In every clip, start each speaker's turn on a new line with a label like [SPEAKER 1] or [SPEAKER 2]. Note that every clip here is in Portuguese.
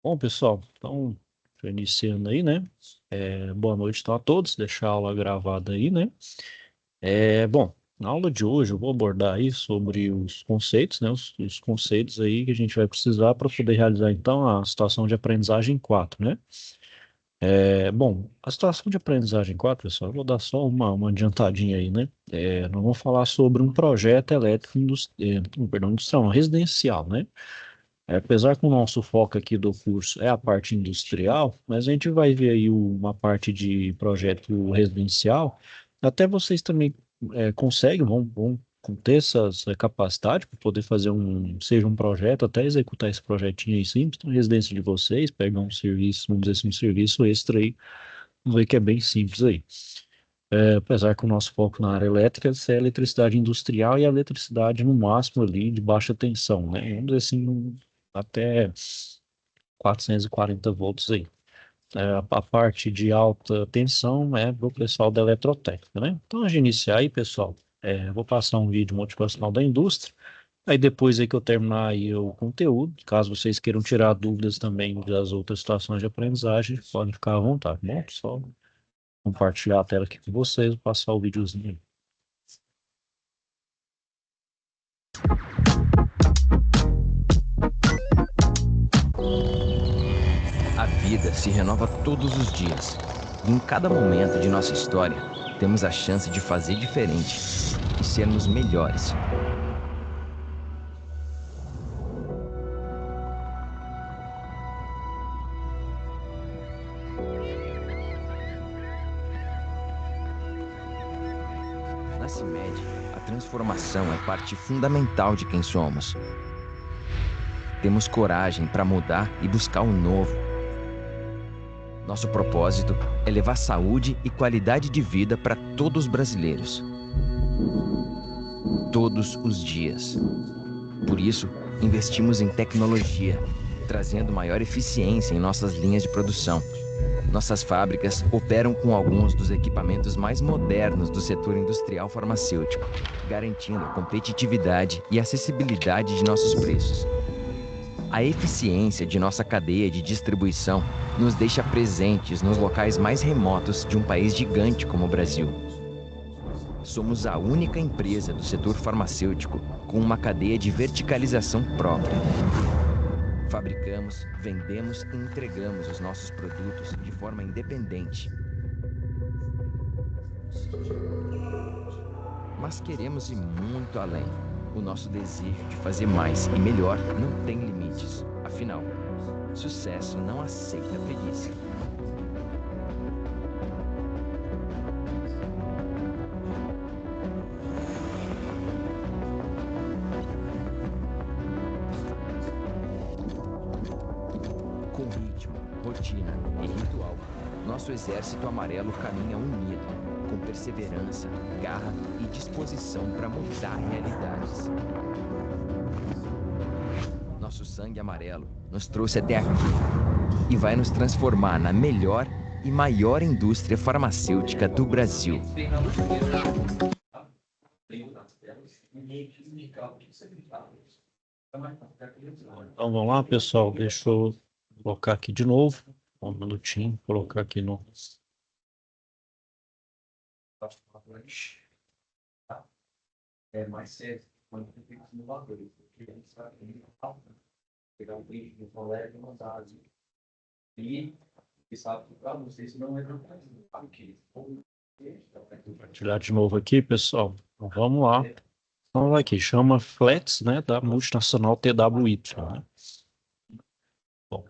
[SPEAKER 1] Bom, pessoal, então, tô iniciando aí, né? Boa noite então a todos, deixar a aula gravada aí, né? Bom, na aula de hoje eu vou abordar aí sobre os conceitos, né? Os conceitos aí que a gente vai precisar para poder realizar então a situação de aprendizagem 4, né? Bom, a situação de aprendizagem 4, pessoal, eu vou dar só uma adiantadinha aí, né? Nós vamos falar sobre um projeto elétrico industrial, não, residencial, né? Apesar que o nosso foco aqui do curso é a parte industrial, mas a gente vai ver aí uma parte de projeto residencial. Até vocês também conseguem, vão ter essa capacidade para poder fazer seja um projeto, até executar esse projetinho aí simples, na residência de vocês, pegar um serviço, vamos dizer assim, um serviço extra aí, vamos ver que é bem simples aí. Apesar que o nosso foco na área elétrica é a eletricidade industrial e a eletricidade no máximo ali de baixa tensão, né? Vamos dizer assim, até 440 volts aí. A parte de alta tensão é para o pessoal da eletrotécnica, né? Então, antes de iniciar aí, pessoal, eu vou passar um vídeo motivacional da indústria. Aí depois aí que eu terminar aí o conteúdo, caso vocês queiram tirar dúvidas também das outras situações de aprendizagem, podem ficar à vontade, bom? Só compartilhar a tela aqui com vocês, vou passar o videozinho aí.
[SPEAKER 2] A vida se renova todos os dias. E em cada momento de nossa história, temos a chance de fazer diferente e sermos melhores. Na CIMED, a transformação é parte fundamental de quem somos. Temos coragem para mudar e buscar o novo. Nosso propósito é levar saúde e qualidade de vida para todos os brasileiros. Todos os dias. Por isso, investimos em tecnologia, trazendo maior eficiência em nossas linhas de produção. Nossas fábricas operam com alguns dos equipamentos mais modernos do setor industrial farmacêutico, garantindo a competitividade e acessibilidade de nossos preços. A eficiência de nossa cadeia de distribuição nos deixa presentes nos locais mais remotos de um país gigante como o Brasil. Somos a única empresa do setor farmacêutico com uma cadeia de verticalização própria. Fabricamos, vendemos e entregamos os nossos produtos de forma independente. Mas queremos ir muito além. O nosso desejo de fazer mais e melhor não tem limites. Afinal, sucesso não aceita preguiça. Com ritmo, rotina e ritual, nosso exército amarelo caminha unido, com perseverança, garra e disposição para mudar realidades. Nosso sangue amarelo nos trouxe até aqui e vai nos transformar na melhor e maior indústria farmacêutica do Brasil.
[SPEAKER 1] Então vamos lá, pessoal, deixa eu colocar aqui de novo, um minutinho, colocar aqui no... É mais certo quando você fica no valor, porque a gente sabe que pegar um print do colega e mandar ali. E sabe que para você isso não é vantajoso. Compartilhar de novo aqui, pessoal. Então, vamos lá. Então, aqui, chama Flats, né, da multinacional TWY, né? Bom,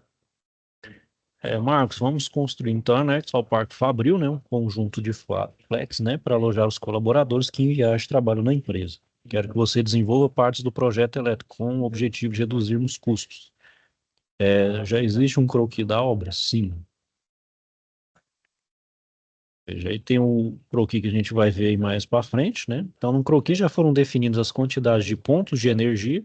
[SPEAKER 1] Marcos, vamos construir então, né, ao Parque Fabril, né, um conjunto de flats, né, para alojar os colaboradores que em viagem trabalham na empresa. Quero que você desenvolva partes do projeto elétrico com o objetivo de reduzirmos custos. Já existe um croquis da obra? Sim. Veja, aí tem o croquis que a gente vai ver aí mais para frente, né? Então, no croquis já foram definidas as quantidades de pontos de energia,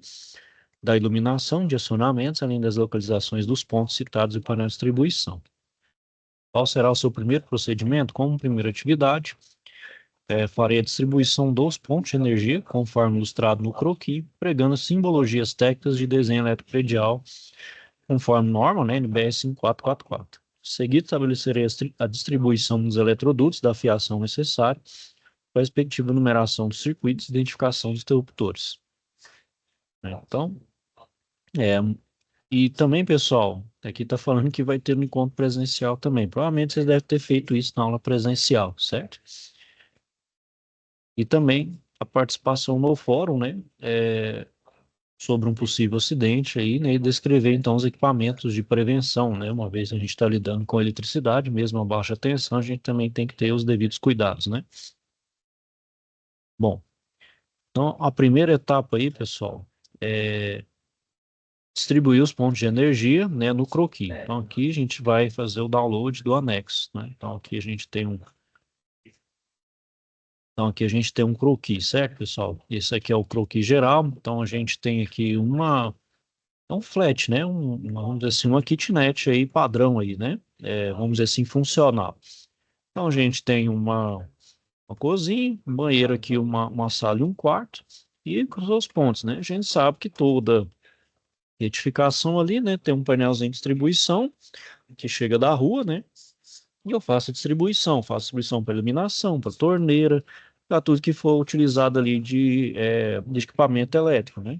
[SPEAKER 1] da iluminação, de acionamentos, além das localizações dos pontos citados e para a distribuição. Qual será o seu primeiro procedimento? Como primeira atividade, farei a distribuição dos pontos de energia, conforme ilustrado no croquis, pregando simbologias técnicas de desenho eletropredial conforme norma, né, NBR 5444. Seguido, estabelecerei a distribuição dos eletrodutos da fiação necessária para a respectiva numeração dos circuitos e identificação dos interruptores. Então, e também, pessoal, aqui está falando que vai ter um encontro presencial também. Provavelmente vocês devem ter feito isso na aula presencial, certo? E também a participação no fórum, né? Sobre um possível acidente aí, né? E descrever então os equipamentos de prevenção, né? Uma vez a gente está lidando com eletricidade, mesmo a baixa tensão, a gente também tem que ter os devidos cuidados, né? Bom, então a primeira etapa aí, pessoal, é distribuir os pontos de energia, né, no croquis. Então aqui a gente vai fazer o download do anexo, né? Então aqui a gente tem um croquis, certo, pessoal? Esse aqui é o croquis geral. Então a gente tem aqui um flat, né? Vamos dizer assim, uma kitnet aí padrão aí, né? Vamos dizer assim, funcional. Então a gente tem uma cozinha, um banheiro aqui, uma sala e um quarto, e com os seus pontos, né? A gente sabe que toda retificação ali, né? Tem um painelzinho de distribuição que chega da rua, né? E eu faço faço distribuição para iluminação, para torneira, para tudo que for utilizado ali de equipamento elétrico, né?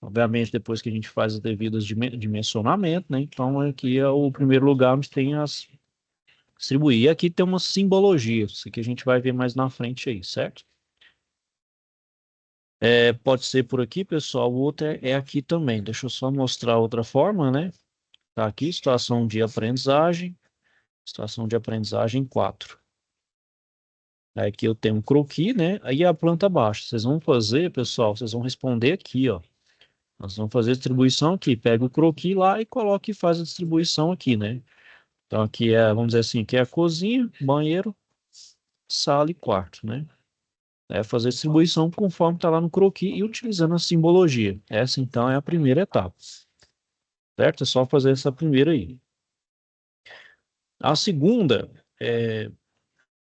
[SPEAKER 1] Obviamente, depois que a gente faz as devidas dimensionamento, né? Então, aqui é o primeiro lugar onde tem as distribuir. E aqui tem uma simbologia, isso aqui a gente vai ver mais na frente aí, certo? Pode ser por aqui, pessoal, o outro é aqui também. Deixa eu só mostrar outra forma, né? Tá aqui, situação de aprendizagem 4. Aí aqui eu tenho um croquis, né? Aí a planta baixa. Vocês vão fazer, pessoal, vocês vão responder aqui, ó. Nós vamos fazer a distribuição aqui. Pega o croquis lá e coloca e faz a distribuição aqui, né? Então aqui vamos dizer assim, aqui é a cozinha, banheiro, sala e quarto, né? Fazer a distribuição conforme está lá no croquis e utilizando a simbologia. Essa então é a primeira etapa. Certo? É só fazer essa primeira aí. A segunda é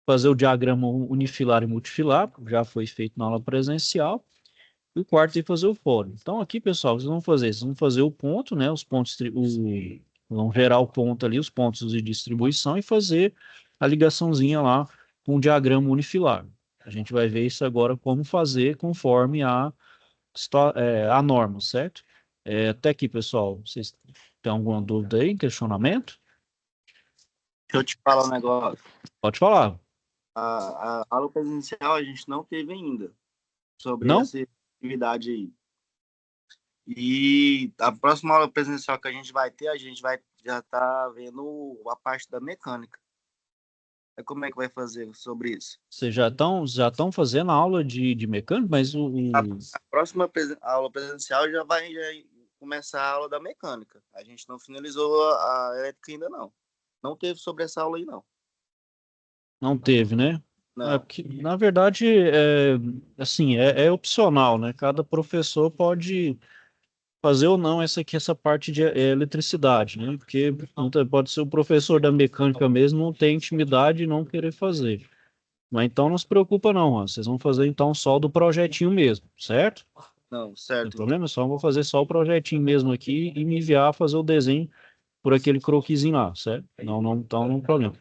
[SPEAKER 1] fazer o diagrama unifilar e multifilar, já foi feito na aula presencial. E o quarto é fazer o fórum. Então aqui, pessoal, vocês vão fazer o ponto, né? Os pontos, vão gerar o ponto ali, os pontos de distribuição e fazer a ligaçãozinha lá com o diagrama unifilar. A gente vai ver isso agora como fazer conforme a norma, certo? Até aqui, pessoal, vocês têm alguma dúvida aí, questionamento?
[SPEAKER 3] Deixa eu te falar um negócio.
[SPEAKER 1] Pode falar.
[SPEAKER 3] A aula presencial a gente não teve ainda sobre
[SPEAKER 1] Não?
[SPEAKER 3] essa atividade aí. E a próxima aula presencial que a gente vai ter, a gente vai já tá vendo a parte da mecânica. Como é que vai fazer sobre isso?
[SPEAKER 1] Vocês já estão fazendo aula de mecânica, mas
[SPEAKER 3] A próxima aula presencial já vai começar a aula da mecânica. A gente não finalizou a elétrica ainda não. Não teve sobre essa aula aí não.
[SPEAKER 1] não teve, né?
[SPEAKER 3] Não.
[SPEAKER 1] Porque, na verdade, assim, é opcional, né? Cada professor pode fazer ou não essa parte de eletricidade, né? Porque pode ser o professor da mecânica mesmo, não tem intimidade e não querer fazer. Mas então não se preocupa não, ó. Vocês vão fazer então só do projetinho mesmo, certo?
[SPEAKER 3] Não,
[SPEAKER 1] Não
[SPEAKER 3] certo.
[SPEAKER 1] tem problema, só vou fazer só o projetinho mesmo aqui e me enviar fazer o desenho por aquele croquisinho lá, certo? Então não tem problema.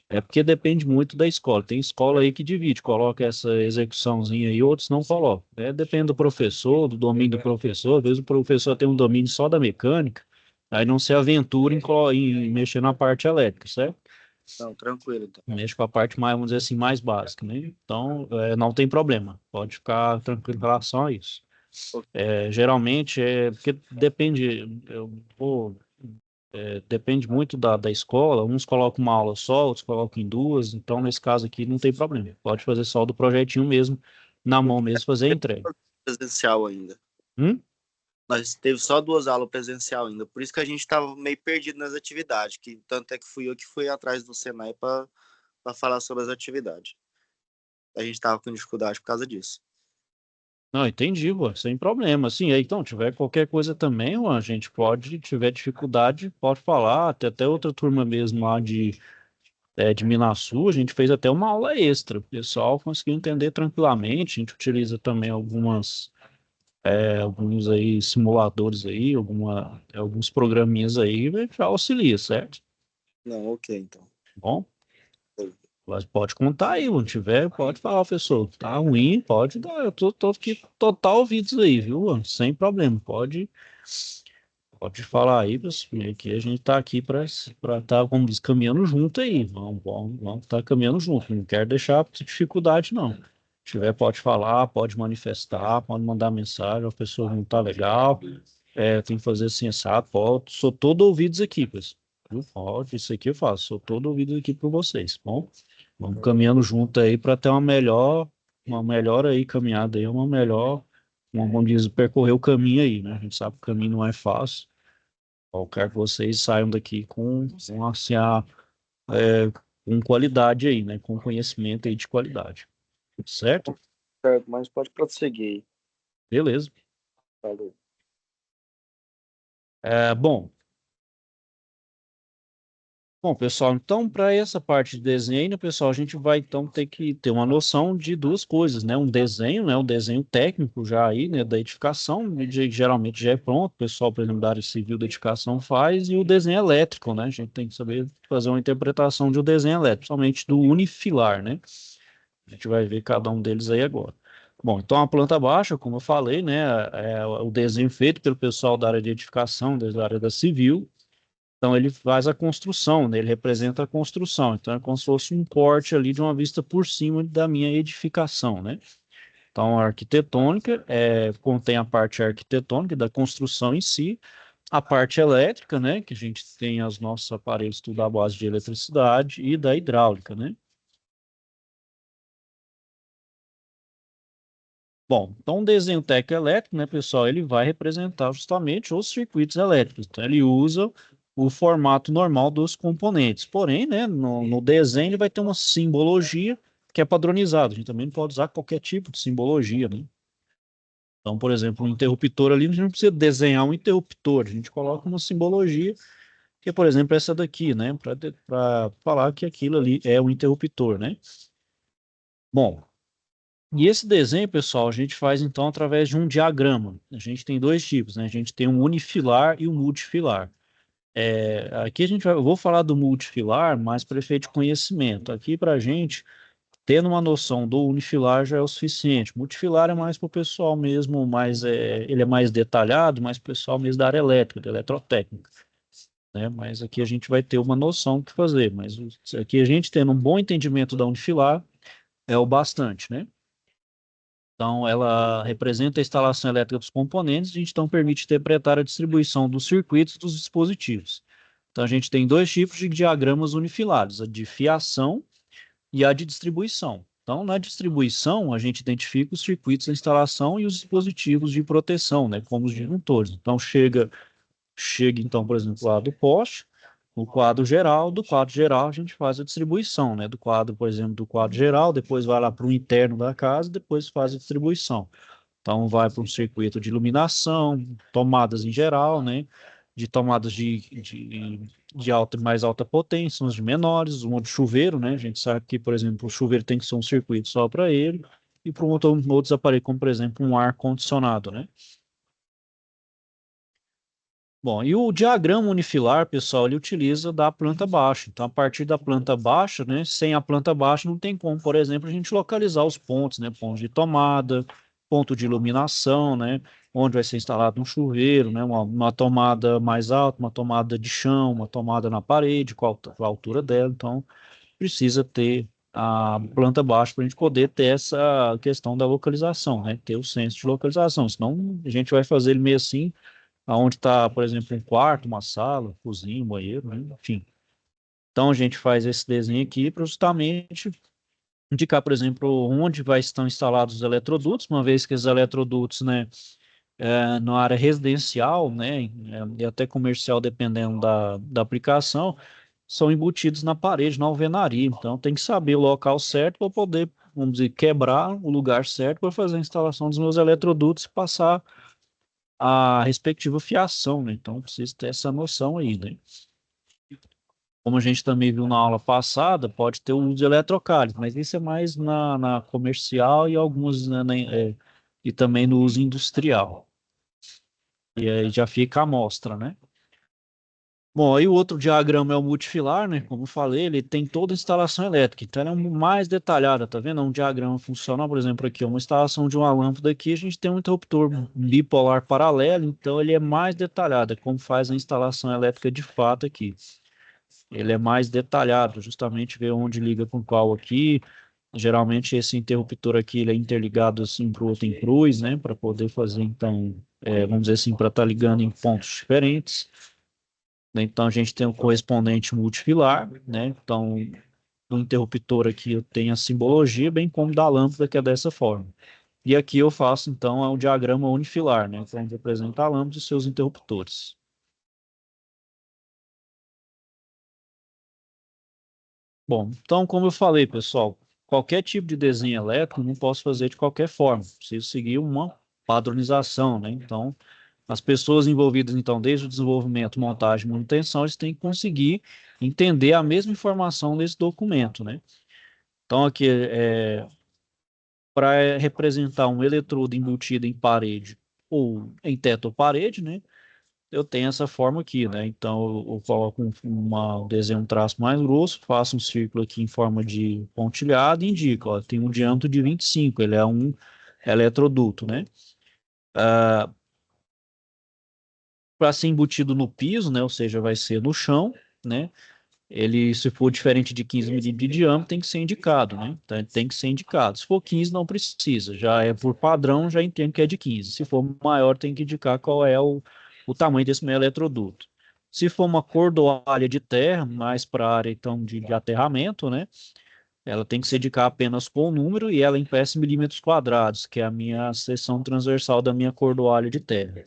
[SPEAKER 1] É porque depende muito da escola. Tem escola aí que divide, coloca essa execuçãozinha aí, outros não colocam. Depende do professor, do domínio do professor. Às vezes o professor tem um domínio só da mecânica, aí não se aventura em mexer na parte elétrica, certo?
[SPEAKER 3] Não, tranquilo então.
[SPEAKER 1] Mexe com a parte mais, vamos dizer assim, mais básica, né? Então, não tem problema. Pode ficar tranquilo em relação a isso. Geralmente, porque depende, depende muito da escola. Uns colocam uma aula só, outros colocam em duas. Então, nesse caso aqui, não tem problema. Pode fazer só do projetinho mesmo, na mão mesmo, fazer a entrega.
[SPEAKER 3] Presencial ainda. Nós teve só 2 aulas presencial ainda. Por isso que a gente estava meio perdido nas atividades. Que tanto é que fui eu que fui atrás do Senai para falar sobre as atividades. A gente estava com dificuldade por causa disso.
[SPEAKER 1] Não, entendi, pô, sem problema. Assim, aí, então, tiver qualquer coisa também, ó, a gente pode, tiver dificuldade, pode falar. Tem até outra turma mesmo lá de Minasul, a gente fez até uma aula extra. O pessoal conseguiu entender tranquilamente. A gente utiliza também alguns aí simuladores aí, alguns programinhas aí, já auxilia, certo?
[SPEAKER 3] Não, ok, então.
[SPEAKER 1] Bom, mas pode contar aí, não tiver, pode falar, professor. Tá ruim, pode dar. Eu tô aqui total ouvidos aí, viu? Mano? Sem problema. Pode falar aí, pessoal. Que a gente tá aqui para estar, como diz, caminhando junto aí. Vamos tá caminhando junto. Não quero deixar dificuldade, não. Se tiver, pode falar, pode manifestar, pode mandar mensagem. A pessoa não tá legal, tem que fazer assim, assado, pode. Sou todo ouvidos aqui, pessoal. Viu? Pode, isso aqui eu faço. Sou todo ouvido aqui para vocês, bom? Vamos caminhando junto aí para ter uma melhor aí caminhada aí, vamos dizer, percorrer o caminho aí, né? A gente sabe que o caminho não é fácil. Eu quero que vocês saiam daqui assim, com qualidade aí, né? Com conhecimento aí de qualidade. Certo?
[SPEAKER 3] Certo, mas pode prosseguir.
[SPEAKER 1] Beleza.
[SPEAKER 3] Falou.
[SPEAKER 1] Bom, pessoal, então, para essa parte de desenho, pessoal, a gente vai então ter que ter uma noção de duas coisas, né? Um desenho, né? Um desenho técnico já aí, né? Da edificação, geralmente já é pronto, o pessoal, por exemplo, da área civil da edificação faz, e o desenho elétrico, né? A gente tem que saber fazer uma interpretação de um desenho elétrico, somente do unifilar, né? A gente vai ver cada um deles aí agora. Bom, então a planta baixa, como eu falei, né? É o desenho feito pelo pessoal da área de edificação, da área da civil. Então ele faz a construção, né? Ele representa a construção. Então é como se fosse um corte ali de uma vista por cima da minha edificação, né? Então a arquitetônica contém a parte arquitetônica da construção em si, a parte elétrica, né? Que a gente tem os nossos aparelhos tudo à base de eletricidade e da hidráulica, né? Bom, então o desenho técnico elétrico, né, pessoal, ele vai representar justamente os circuitos elétricos. Então ele usa o formato normal dos componentes. Porém, né, no desenho ele vai ter uma simbologia que é padronizada. A gente também não pode usar qualquer tipo de simbologia, né? Então, por exemplo, um interruptor ali, a gente não precisa desenhar um interruptor, a gente coloca uma simbologia, que é, por exemplo, essa daqui, né, para falar que aquilo ali é um interruptor, né? Bom, e esse desenho, pessoal, a gente faz então através de um diagrama. A gente tem dois tipos, né? A gente tem um unifilar e um multifilar. Aqui eu vou falar do multifilar, mas para efeito de conhecimento. Aqui para a gente, tendo uma noção do unifilar já é o suficiente. Multifilar é mais para o pessoal mesmo, ele é mais detalhado, mais para o pessoal mesmo da área elétrica, da eletrotécnica, né? Mas aqui a gente vai ter uma noção do que fazer. Mas aqui a gente tendo um bom entendimento da unifilar é o bastante, né? Então, ela representa a instalação elétrica dos componentes, a gente então permite interpretar a distribuição dos circuitos dos dispositivos. Então, a gente tem dois tipos de diagramas unifilares, a de fiação e a de distribuição. Então, na distribuição, a gente identifica os circuitos da instalação e os dispositivos de proteção, né, como os disjuntores. Então, chega então, por exemplo, lá do poste, o quadro geral, do quadro geral a gente faz a distribuição, né? Do quadro, por exemplo, do quadro geral, depois vai lá para o interno da casa, depois faz a distribuição. Então vai para um circuito de iluminação, tomadas em geral, né? De tomadas de alta e mais alta potência, uns de menores, um de chuveiro, né? A gente sabe que, por exemplo, o chuveiro tem que ser um circuito só para ele, e para outros aparelhos, como por exemplo um ar-condicionado, né? Bom, e o diagrama unifilar, pessoal, ele utiliza da planta baixa. Então, a partir da planta baixa, né, sem a planta baixa não tem como, por exemplo, a gente localizar os pontos, né, pontos de tomada, ponto de iluminação, né, onde vai ser instalado um chuveiro, né, uma tomada mais alta, uma tomada de chão, uma tomada na parede, qual a altura dela. Então, precisa ter a planta baixa para a gente poder ter essa questão da localização, né, ter o senso de localização. Senão, a gente vai fazer ele meio assim aonde está, por exemplo, um quarto, uma sala, cozinha, um banheiro, né? Enfim. Então a gente faz esse desenho aqui para justamente indicar, por exemplo, onde vai estar instalados os eletrodutos, uma vez que os eletrodutos, né, na área residencial, né, e até comercial, dependendo da aplicação, são embutidos na parede, na alvenaria. Então tem que saber o local certo para poder, vamos dizer, quebrar o lugar certo para fazer a instalação dos meus eletrodutos e passar a respectiva fiação, né? Então, precisa ter essa noção aí, né? Como a gente também viu na aula passada, pode ter o uso de eletrocálice, mas isso é mais na comercial e alguns, né, e também no uso industrial. E aí já fica a amostra, né? Bom, aí o outro diagrama é o multifilar, né? Como eu falei, ele tem toda a instalação elétrica, então ela é mais detalhada, tá vendo? É um diagrama funcional, por exemplo, aqui, uma instalação de uma lâmpada aqui, a gente tem um interruptor bipolar paralelo, então ele é mais detalhado, é como faz a instalação elétrica de fato aqui. Ele é mais detalhado, justamente ver onde liga com qual aqui. Geralmente esse interruptor aqui ele é interligado assim para o outro em cruz, né? Para poder fazer, então, vamos dizer assim, para estar ligando em pontos diferentes. Então a gente tem o correspondente multifilar, né? Então o interruptor aqui eu tenho a simbologia, bem como da lâmpada, que é dessa forma. E aqui eu faço, então, é um diagrama unifilar, né? Então, representa a lâmpada e seus interruptores. Bom, então, como eu falei, pessoal, qualquer tipo de desenho elétrico eu não posso fazer de qualquer forma. Preciso seguir uma padronização, né? Então, as pessoas envolvidas, então, desde o desenvolvimento, montagem e manutenção, eles têm que conseguir entender a mesma informação desse documento, né? Então, aqui, para representar um eletrodo embutido em parede ou em teto ou parede, né? Eu tenho essa forma aqui, né? Então, eu coloco um desenho, um traço mais grosso, faço um círculo aqui em forma de pontilhado e indico, ó, tem um diâmetro de 25, ele é um eletroduto, né? Para ser embutido no piso, né? Ou seja, vai ser no chão, né? Ele, se for diferente de 15 milímetros de diâmetro, tem que ser indicado, né? Então, ele tem que ser indicado. Se for 15, não precisa. Já é por padrão, já entendo que é de 15. Se for maior, tem que indicar qual é o tamanho desse meu eletroduto. Se for uma cordoalha de terra, mais para a área, então, de aterramento, né? Ela tem que se indicar apenas com o número e ela em PS milímetros quadrados, que é a minha seção transversal da minha cordoalha de terra.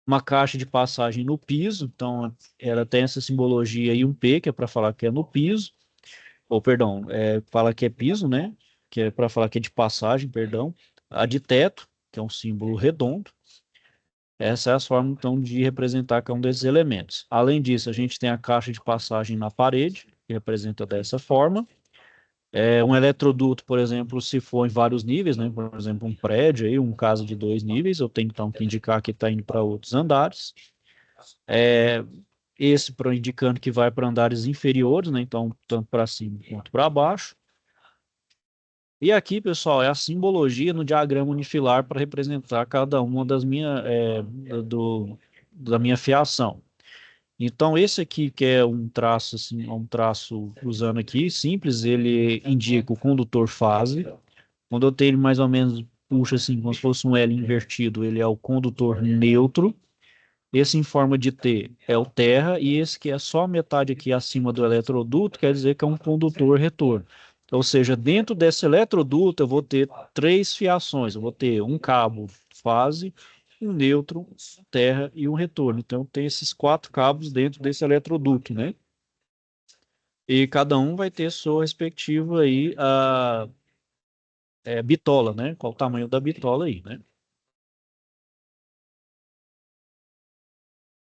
[SPEAKER 1] Uma caixa de passagem no piso, então ela tem essa simbologia e um P, que é para falar que é no piso, ou perdão, fala que é piso, né? Que é para falar que é de passagem, perdão. A de teto, que é um símbolo redondo. Essa é a forma, então, de representar cada um desses elementos. Além disso, a gente tem a caixa de passagem na parede, que representa dessa forma. Um eletroduto, por exemplo, se for em vários níveis, né? Por exemplo, um prédio, aí, um caso de 2 níveis, eu tenho então que indicar que está indo para outros andares. É, esse para indicando que vai para andares inferiores, né? Então, tanto para cima quanto para baixo. E aqui, pessoal, é a simbologia no diagrama unifilar para representar cada uma das da minha fiação. Então, esse aqui, que é um traço, assim, um traço usando aqui, simples, ele indica o condutor fase. Quando eu tenho ele mais ou menos, puxa assim, como se fosse um L invertido, ele é o condutor neutro. Esse em forma de T é o terra, e esse que é só a metade aqui acima do eletroduto, quer dizer que é um condutor retorno. Ou seja, dentro desse eletroduto eu vou ter três fiações, eu vou ter um cabo fase, um neutro, terra e um retorno. Então tem esses quatro cabos dentro desse eletroduto, né? E cada um vai ter sua respectiva aí, bitola, né? Qual o tamanho da bitola aí, né?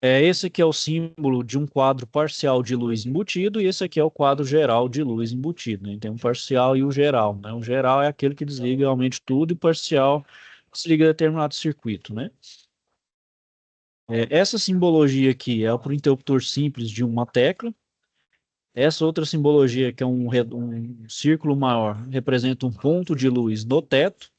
[SPEAKER 1] Esse aqui é o símbolo de um quadro parcial de luz embutido e esse aqui é o quadro geral de luz embutido, né? Tem um parcial e o geral, né? O geral é aquele que desliga realmente tudo e o parcial desliga determinado circuito, né? Essa simbologia aqui é para o interruptor simples de uma tecla. Essa outra simbologia, que é um círculo maior, representa um ponto de luz no teto.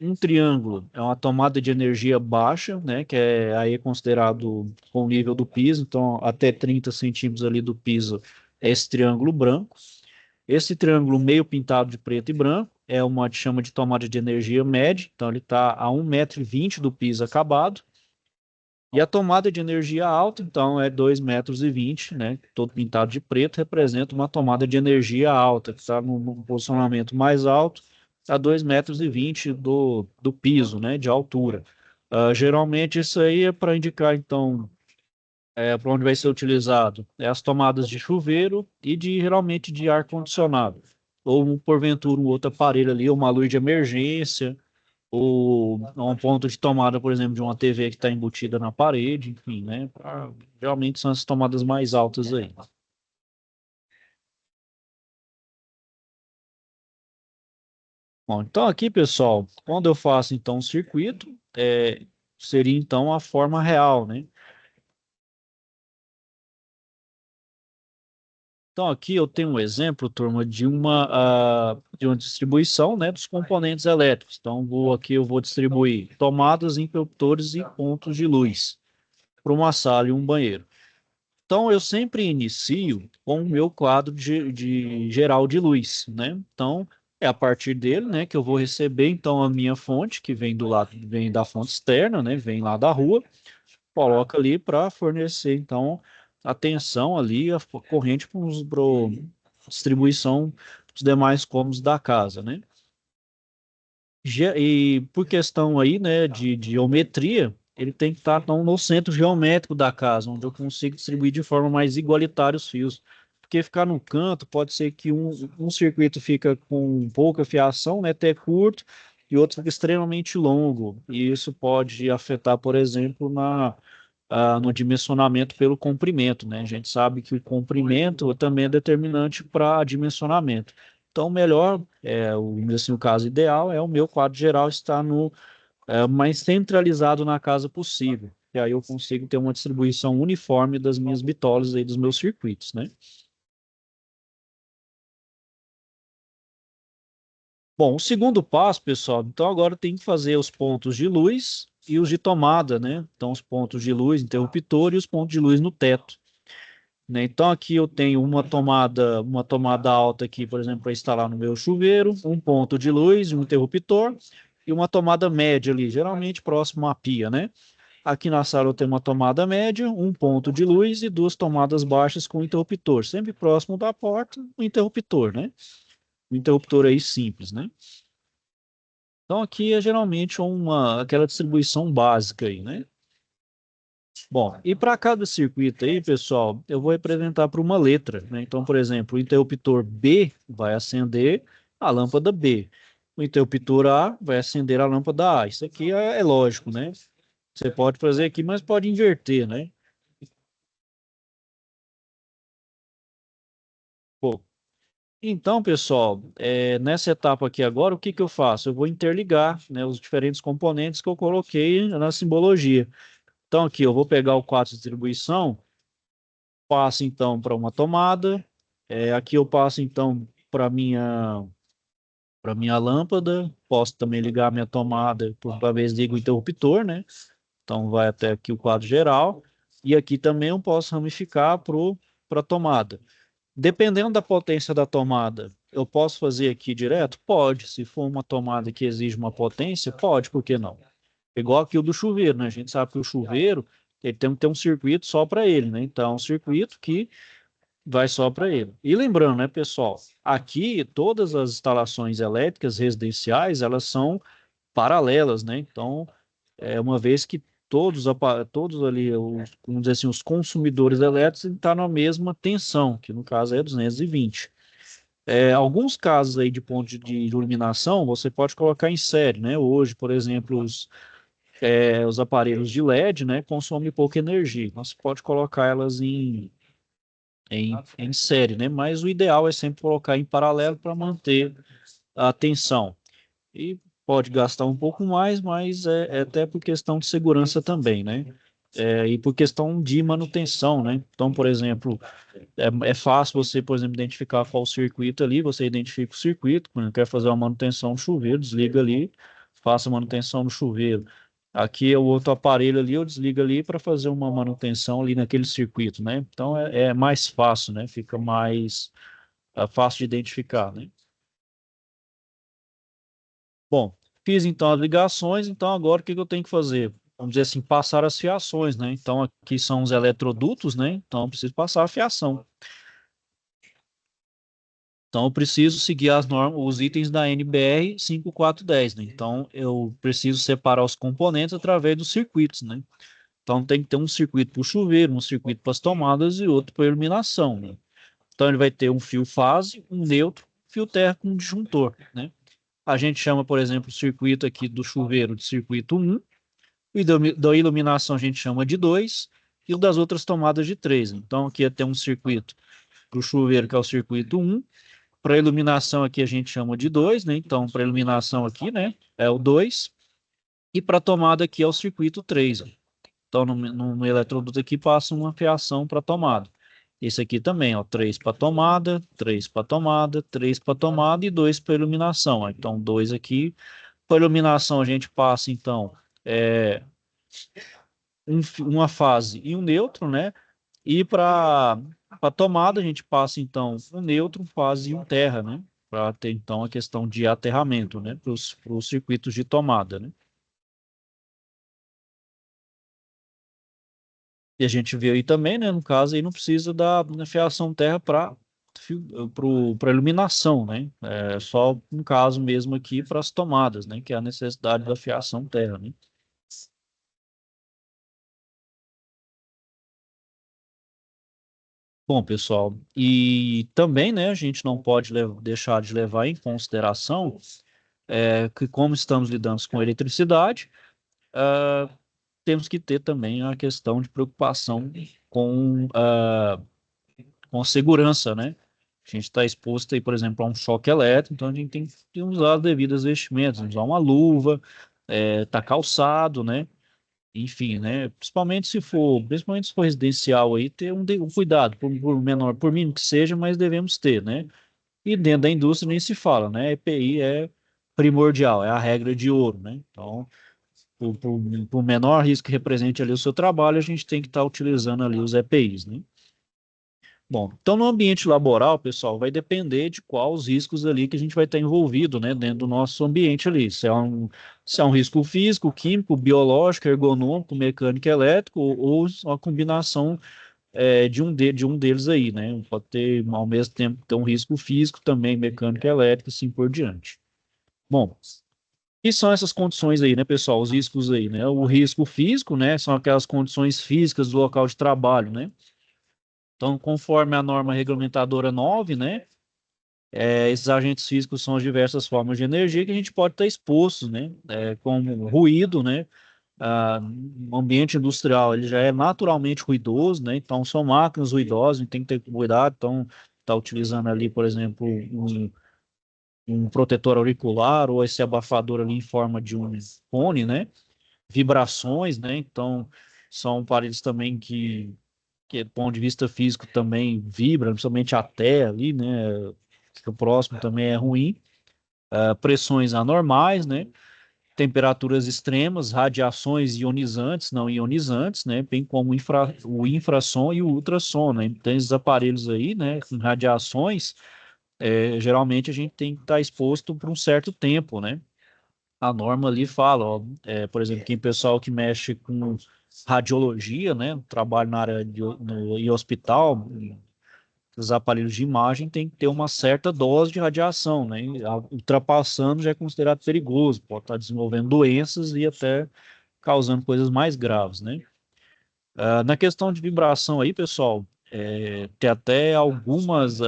[SPEAKER 1] Um triângulo é uma tomada de energia baixa, né, que é aí considerado com o nível do piso, então até 30 centímetros ali do piso é esse triângulo branco. Esse triângulo meio pintado de preto e branco é uma chama de tomada de energia média, então ele está a 1,20 m do piso acabado. E a tomada de energia alta, então, é 2,20 m, né? Todo pintado de preto representa uma tomada de energia alta, que está num posicionamento mais alto, a 2,20 m do piso, né? De altura. Geralmente, isso aí é para indicar, então, para onde vai ser utilizado. As tomadas de chuveiro e geralmente de ar-condicionado. Ou, porventura, um outro aparelho ali, uma luz de emergência, ou um ponto de tomada, por exemplo, de uma TV que está embutida na parede, enfim, né? Geralmente são as tomadas mais altas aí. Bom, então aqui, pessoal, quando eu faço então um circuito, seria então a forma real, né? Então aqui eu tenho um exemplo, turma, de uma distribuição, né, dos componentes elétricos. Então aqui eu vou distribuir tomadas, interruptores e pontos de luz para uma sala e um banheiro. Então eu sempre inicio com o meu quadro de geral de luz, né? Então é a partir dele, né, que eu vou receber então a minha fonte, que vem do lado, vem da fonte externa, né, vem lá da rua, coloca ali para fornecer então a tensão ali, a corrente para distribuição dos demais cômodos da casa, né? E por questão aí, né, de geometria, ele tem que estar então, no centro geométrico da casa, onde eu consigo distribuir de forma mais igualitária os fios. Porque ficar no canto, pode ser que um circuito fica com pouca fiação, né, até curto, e outro fica extremamente longo. E isso pode afetar, por exemplo, no dimensionamento pelo comprimento, né? A gente sabe que o comprimento também é determinante para dimensionamento. Então, melhor, assim, o caso ideal é o meu quadro geral estar mais centralizado na casa possível. E aí eu consigo ter uma distribuição uniforme das minhas bitolas aí, dos meus circuitos, né? Bom, o segundo passo, pessoal, então agora tem que fazer os pontos de luz e os de tomada, né? Então, os pontos de luz, interruptor e os pontos de luz no teto, né? Então, aqui eu tenho uma tomada alta aqui, por exemplo, para instalar no meu chuveiro, um ponto de luz, um interruptor e uma tomada média ali, geralmente próximo à pia, né? Aqui na sala eu tenho uma tomada média, um ponto de luz e duas tomadas baixas com interruptor, sempre próximo da porta, o interruptor, né? O interruptor aí simples, né? Então aqui é geralmente aquela distribuição básica aí, né? Bom, e para cada circuito aí, pessoal, eu vou representar por uma letra, né? Então, por exemplo, o interruptor B vai acender a lâmpada B. O interruptor A vai acender a lâmpada A. Isso aqui é lógico, né? Você pode fazer aqui, mas pode inverter, né? Pô, então, pessoal, nessa etapa aqui agora, o que que eu faço? Eu vou interligar, né, os diferentes componentes que eu coloquei na simbologia. Então, aqui eu vou pegar o quadro de distribuição, passo então para uma tomada, aqui eu passo então para minha lâmpada, posso também ligar a minha tomada, por uma vez ligo o interruptor, né? Então vai até aqui o quadro geral, e aqui também eu posso ramificar para a tomada. Dependendo da potência da tomada, eu posso fazer aqui direto? Pode. Se for uma tomada que exige uma potência, pode, por que não? Igual aqui o do chuveiro, né? A gente sabe que o chuveiro ele tem que ter um circuito só para ele, né? Então, um circuito que vai só para ele. E lembrando, né, pessoal, aqui todas as instalações elétricas residenciais, elas são paralelas, né? Então, uma vez que todos ali, vamos dizer assim, os consumidores elétricos estão na mesma tensão, que no caso é 220. Alguns casos aí de ponto de iluminação, você pode colocar em série, né? Hoje, por exemplo, os aparelhos de LED, né, consomem pouca energia. Então, você pode colocar elas em série, né? Mas o ideal é sempre colocar em paralelo para manter a tensão. E pode gastar um pouco mais, mas é até por questão de segurança também, né? E por questão de manutenção, né? Então, por exemplo, é fácil você, por exemplo, identificar qual circuito ali, você identifica o circuito, quando quer fazer uma manutenção no chuveiro, desliga ali, faça a manutenção no chuveiro. Aqui é o outro aparelho ali, eu desligo ali para fazer uma manutenção ali naquele circuito, né? Então é mais fácil, né? Fica mais fácil de identificar, né? Bom, fiz então as ligações, então agora o que que eu tenho que fazer? Vamos dizer assim, passar as fiações, né? Então aqui são os eletrodutos, né? Então eu preciso passar a fiação. Então eu preciso seguir as normas, os itens da NBR 5410, né? Então eu preciso separar os componentes através dos circuitos, né? Então tem que ter um circuito para o chuveiro, um circuito para as tomadas e outro para a iluminação, né? Então ele vai ter um fio fase, um neutro, fio terra com um disjuntor, né? A gente chama, por exemplo, o circuito aqui do chuveiro de circuito 1, e da iluminação a gente chama de 2, e o das outras tomadas de 3. Então aqui ia ter um circuito para o chuveiro, que é o circuito 1, Para iluminação aqui a gente chama de 2, né? Então, para iluminação aqui, né, é o 2. E para tomada aqui é o circuito 3. Ó. Então, no eletroduto aqui passa uma fiação para tomada. Esse aqui também, ó, 3 para tomada, 3 para tomada, 3 para tomada e 2 para iluminação. Ó. Então, 2 aqui. Para iluminação a gente passa, então, uma fase e um neutro, né? E para tomada a gente passa, então, um neutro, fase e um terra, né? Para ter, então, a questão de aterramento, né? Para os circuitos de tomada, né? E a gente vê aí também, né? No caso, aí não precisa da fiação terra para iluminação, né? É só no caso mesmo aqui para as tomadas, né? Que é a necessidade da fiação terra, né? Bom, pessoal, e também, né, a gente não pode deixar de levar em consideração que como estamos lidando com eletricidade, ah, temos que ter também a questão de preocupação com segurança, né? A gente está exposto aí, por exemplo, a um choque elétrico, então a gente tem que usar as devidas vestimentas, usar uma luva, tá calçado, né? Enfim, né? Principalmente se for residencial aí, ter um cuidado, por menor, por mínimo que seja, mas devemos ter, né? E dentro da indústria nem se fala, né? EPI é primordial, é a regra de ouro, né? Então, por menor risco que represente ali o seu trabalho, a gente tem que estar utilizando ali os EPIs, né? Bom, então no ambiente laboral, pessoal, vai depender de quais os riscos ali que a gente vai estar envolvido, né, dentro do nosso ambiente ali. Se é um risco físico, químico, biológico, ergonômico, mecânico, elétrico, ou uma combinação de um deles aí, né? Pode ter, ao mesmo tempo, ter um risco físico também, mecânico, elétrico, assim por diante. Bom, e são essas condições aí, né, pessoal? Os riscos aí, né? O risco físico, né, são aquelas condições físicas do local de trabalho, né? Então, conforme a norma regulamentadora 9, né, esses agentes físicos são as diversas formas de energia que a gente pode estar exposto, né, como ruído, né, o ambiente industrial ele já é naturalmente ruidoso, né, então são máquinas ruidosas, a gente tem que ter cuidado, então está utilizando ali, por exemplo, um protetor auricular ou esse abafador ali em forma de um fone, né, vibrações, né, então são aparelhos também que do ponto de vista físico também vibra, principalmente a terra ali, né? Que o próximo também é ruim. Pressões anormais, né? Temperaturas extremas, radiações ionizantes, não ionizantes, né? Bem como o infrassom e o ultrassom, né? Então, esses aparelhos aí, né? Com radiações, geralmente a gente tem que estar exposto por um certo tempo, né? A norma ali fala, ó, por exemplo, quem pessoal que mexe com radiologia, né, trabalho na área em hospital, os aparelhos de imagem tem que ter uma certa dose de radiação, né, e ultrapassando já é considerado perigoso, pode estar desenvolvendo doenças e até causando coisas mais graves, né. Na questão de vibração aí, pessoal, tem até algumas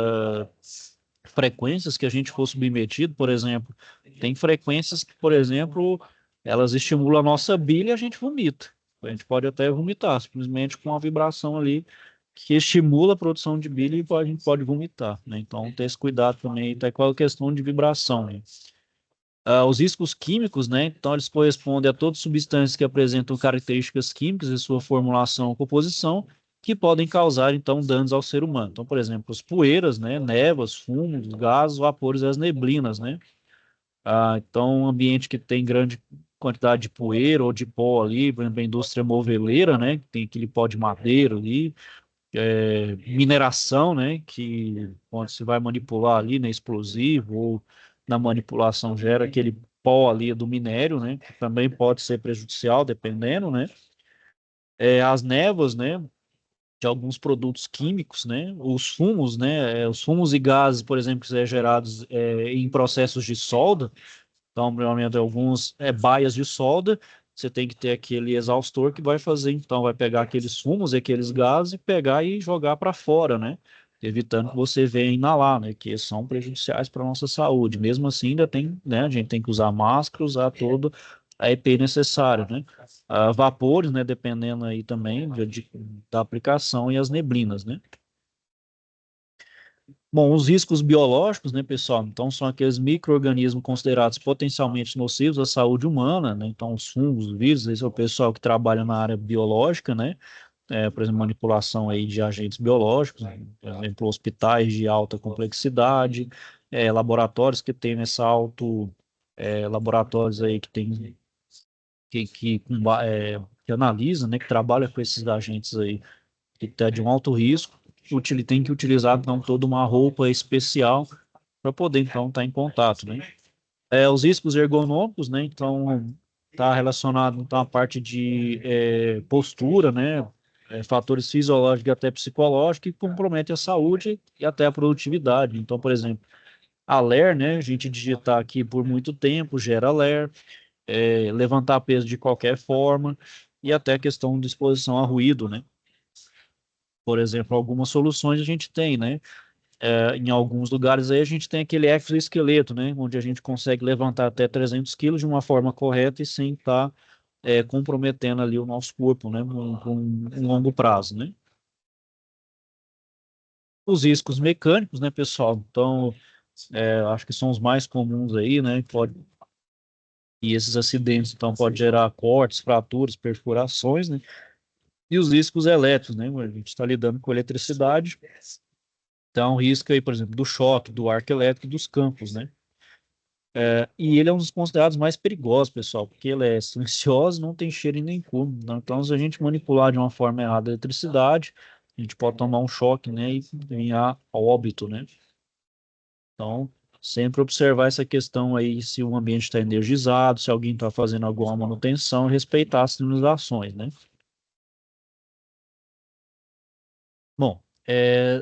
[SPEAKER 1] frequências que a gente for submetido, por exemplo, tem frequências que, por exemplo, elas estimulam a nossa bile e a gente vomita. A gente pode até vomitar, simplesmente com a vibração ali que estimula a produção de bile e a gente pode vomitar, né? Então, ter esse cuidado também, tá com a questão de vibração, né? Os riscos químicos, né? Então, eles correspondem a todas as substâncias que apresentam características químicas em sua formulação ou composição, que podem causar, então, danos ao ser humano. Então, por exemplo, as poeiras, né? Névoas, fumos, gases, vapores e as neblinas, né? Então, um ambiente que tem grande quantidade de poeira ou de pó ali, por exemplo, a indústria moveleira, né? Que tem aquele pó de madeira ali, mineração, né? Que quando se vai manipular ali, né? Explosivo ou na manipulação gera aquele pó ali do minério, né? Que também pode ser prejudicial, dependendo, né? As névoas, né? De alguns produtos químicos, né? Os fumos, né? Os fumos e gases, por exemplo, que são gerados em processos de solda. Então, provavelmente, alguns baias de solda, você tem que ter aquele exaustor que vai fazer, então, vai pegar aqueles fumos e aqueles gases e pegar e jogar para fora, né? Evitando que você venha inalar, né? Que são prejudiciais para a nossa saúde. Mesmo assim, ainda tem, né? A gente tem que usar máscara, usar todo a EPI necessário, né? Vapores, né? Dependendo aí também da aplicação e as neblinas, né? Bom, os riscos biológicos, né, pessoal? Então, são aqueles micro-organismos considerados potencialmente nocivos à saúde humana, né? Então, os fungos, os vírus, esse é o pessoal que trabalha na área biológica, né? Por exemplo, manipulação aí de agentes biológicos, né? Por exemplo, hospitais de alta complexidade, laboratórios que têm laboratórios aí que tem que analisa, né, que trabalha com esses agentes aí que tá de um alto risco, tem que utilizar então toda uma roupa especial para poder então estar em contato, né? Os riscos ergonômicos, né? Então está relacionado então à parte de postura, né? Fatores fisiológicos e até psicológicos que comprometem a saúde e até a produtividade. Então, por exemplo, a ler, né? A gente digitar aqui por muito tempo gera ler, levantar peso de qualquer forma e até a questão de exposição a ruído, né? Por exemplo, algumas soluções a gente tem, né? Em alguns lugares aí a gente tem aquele exoesqueleto, né? Onde a gente consegue levantar até 300 quilos de uma forma correta e sem estar comprometendo ali o nosso corpo, né? Com um longo prazo, né? Os riscos mecânicos, né, pessoal? Então, acho que são os mais comuns aí, né? E esses acidentes, então, pode gerar cortes, fraturas, perfurações, né? E os riscos elétricos, né? A gente está lidando com eletricidade, então risco aí, por exemplo, do choque, do arco elétrico e dos campos, né? E ele é um dos considerados mais perigosos, pessoal, porque ele é silencioso, não tem cheiro e nem cor. Então, se a gente manipular de uma forma errada a eletricidade, a gente pode tomar um choque, né, e ganhar óbito, né? Então, sempre observar essa questão aí, se o ambiente está energizado, se alguém está fazendo alguma manutenção, respeitar as sinalizações, né? Bom,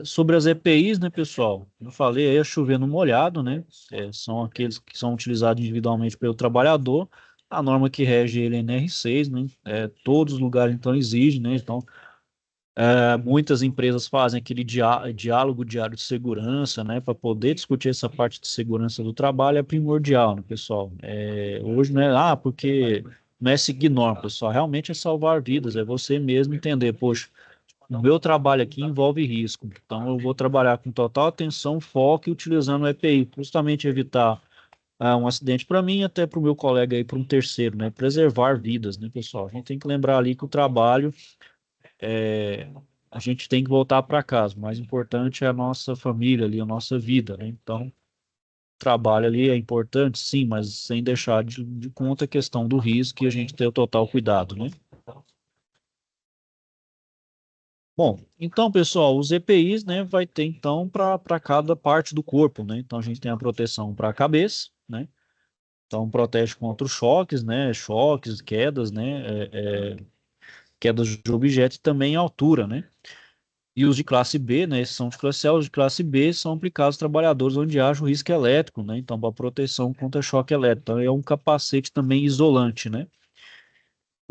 [SPEAKER 1] sobre as EPIs, né, pessoal? Eu falei aí, é chover no molhado, né? São aqueles que são utilizados individualmente pelo trabalhador. A norma que rege ele é NR6, né? Todos os lugares, então, exigem, né? Então, muitas empresas fazem aquele diálogo diário de segurança, né? Para poder discutir essa parte de segurança do trabalho é primordial, né, pessoal? Hoje, né? Porque não é seguir norma, pessoal. Realmente é salvar vidas, é você mesmo entender, poxa, o meu trabalho aqui envolve risco, então eu vou trabalhar com total atenção, foco e utilizando o EPI, justamente evitar um acidente para mim e até para o meu colega aí, para um terceiro, né? Preservar vidas, né, pessoal? A gente tem que lembrar ali que o trabalho, a gente tem que voltar para casa. O mais importante é a nossa família ali, a nossa vida, né? Então, o trabalho ali é importante, sim, mas sem deixar de conta a questão do risco e a gente ter o total cuidado, né? Bom, então, pessoal, os EPIs, né, vai ter então para cada parte do corpo, né? Então a gente tem a proteção para a cabeça, né? Então protege contra os choques, né? Choques, quedas, né? Quedas de objetos e também a altura, né? E os de classe B, né? Esses são de classe A, os de classe B são aplicados aos trabalhadores onde haja o risco elétrico, né? Então, para proteção contra choque elétrico. Então, é um capacete também isolante, né?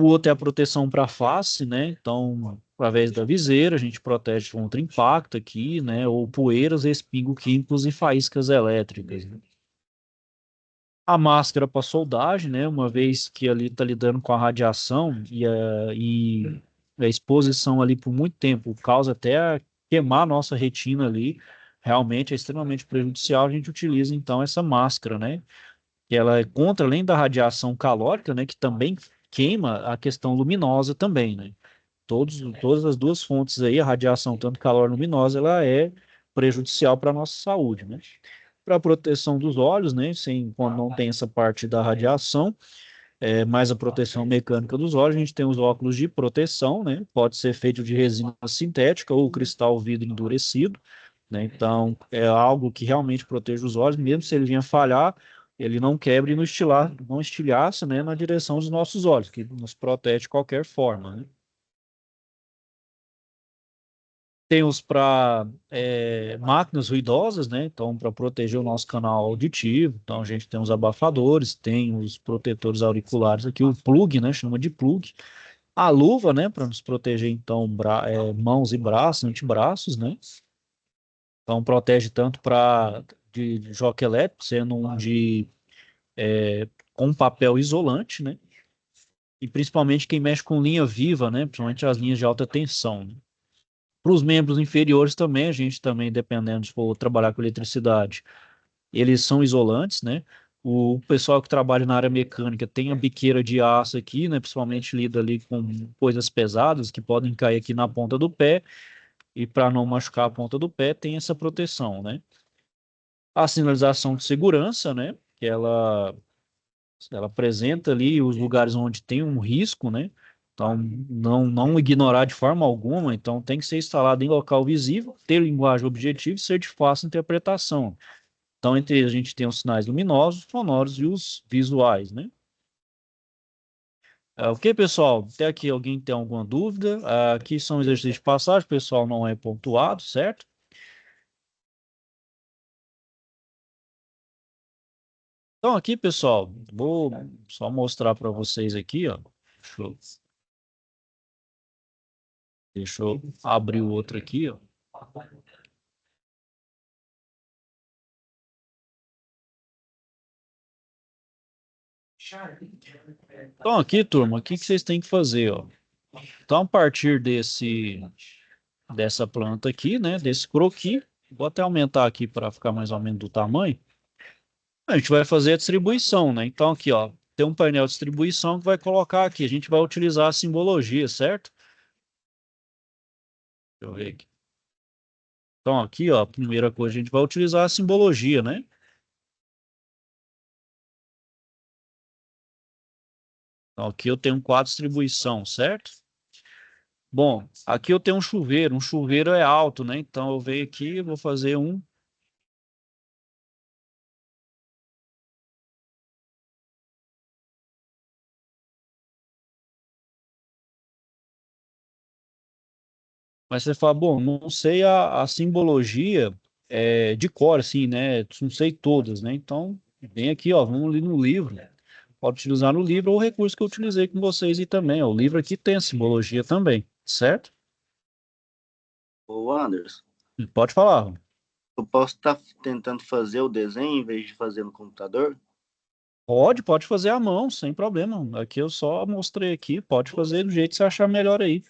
[SPEAKER 1] O outro é a proteção para a face, né? Então, através da viseira, a gente protege contra impacto aqui, né? Ou poeiras, respingos químicos e faíscas elétricas, né? A máscara para soldagem, né? Uma vez que ali está lidando com a radiação e a exposição ali por muito tempo causa até queimar a nossa retina ali, realmente é extremamente prejudicial. A gente utiliza então essa máscara, né? Que ela é contra, além da radiação calórica, né, que também queima a questão luminosa também, né? Todas as duas fontes aí, a radiação, tanto calor luminosa, ela é prejudicial para a nossa saúde, né? Para a proteção dos olhos, né, quando não tem essa parte da radiação, mais a proteção mecânica dos olhos, a gente tem os óculos de proteção, né? Pode ser feito de resina sintética ou cristal vidro endurecido, né? Então, é algo que realmente protege os olhos, mesmo se ele vinha falhar, ele não quebre e não estilhaça, né, na direção dos nossos olhos, que nos protege de qualquer forma, né? Tem os para máquinas ruidosas, né? Então, para proteger o nosso canal auditivo, então a gente tem os abafadores, tem os protetores auriculares aqui, o plug, né? Chama de plug. A luva, né? Para nos proteger, então, mãos e braços, antebraços, né? Então, protege tanto de choque elétrico, sendo com papel isolante, né? E principalmente quem mexe com linha viva, né? Principalmente as linhas de alta tensão, né? Para os membros inferiores também, a gente também, dependendo se for trabalhar com eletricidade, eles são isolantes, né? O pessoal que trabalha na área mecânica tem a biqueira de aço aqui, né? Principalmente lida ali com coisas pesadas que podem cair aqui na ponta do pé, e para não machucar a ponta do pé, tem essa proteção, né? A sinalização de segurança, né? Que ela apresenta ali os lugares onde tem um risco, né? Então, não ignorar de forma alguma. Então, tem que ser instalado em local visível, ter linguagem objetiva e ser de fácil interpretação. Então, entre eles, a gente tem os sinais luminosos, sonoros e os visuais, né? Ok, pessoal? Até aqui alguém tem alguma dúvida? Aqui são exercícios de passagem, pessoal, não é pontuado, certo? Então, aqui, pessoal, vou só mostrar para vocês aqui, ó. Deixa eu, deixa eu abrir o outro aqui, ó. Então, aqui, turma, o que que vocês têm que fazer, ó? Então, a partir dessa planta aqui, né, desse croquis, vou até aumentar aqui para ficar mais ou menos do tamanho. A gente vai fazer a distribuição, né? Então, aqui, ó, tem um painel de distribuição que vai colocar aqui. A gente vai utilizar a simbologia, certo? Deixa eu ver aqui. Então, aqui, ó, a primeira coisa, a gente vai utilizar a simbologia, né? Então, aqui eu tenho um quadro de distribuição, certo? Bom, aqui eu tenho um chuveiro é alto, né? Então, eu venho aqui e vou fazer um. Mas você fala, bom, não sei a simbologia de cor, assim, né? Não sei todas, né? Então, vem aqui, ó, vamos ler no livro. Pode utilizar no livro ou o recurso que eu utilizei com vocês e também, ó. O livro aqui tem a simbologia também, certo?
[SPEAKER 3] Ô, Anderson,
[SPEAKER 1] Pode falar.
[SPEAKER 3] eu posso estar tentando fazer o desenho em vez de fazer no computador?
[SPEAKER 1] Pode fazer à mão, sem problema. Aqui eu só mostrei aqui, pode fazer do jeito que você achar melhor aí.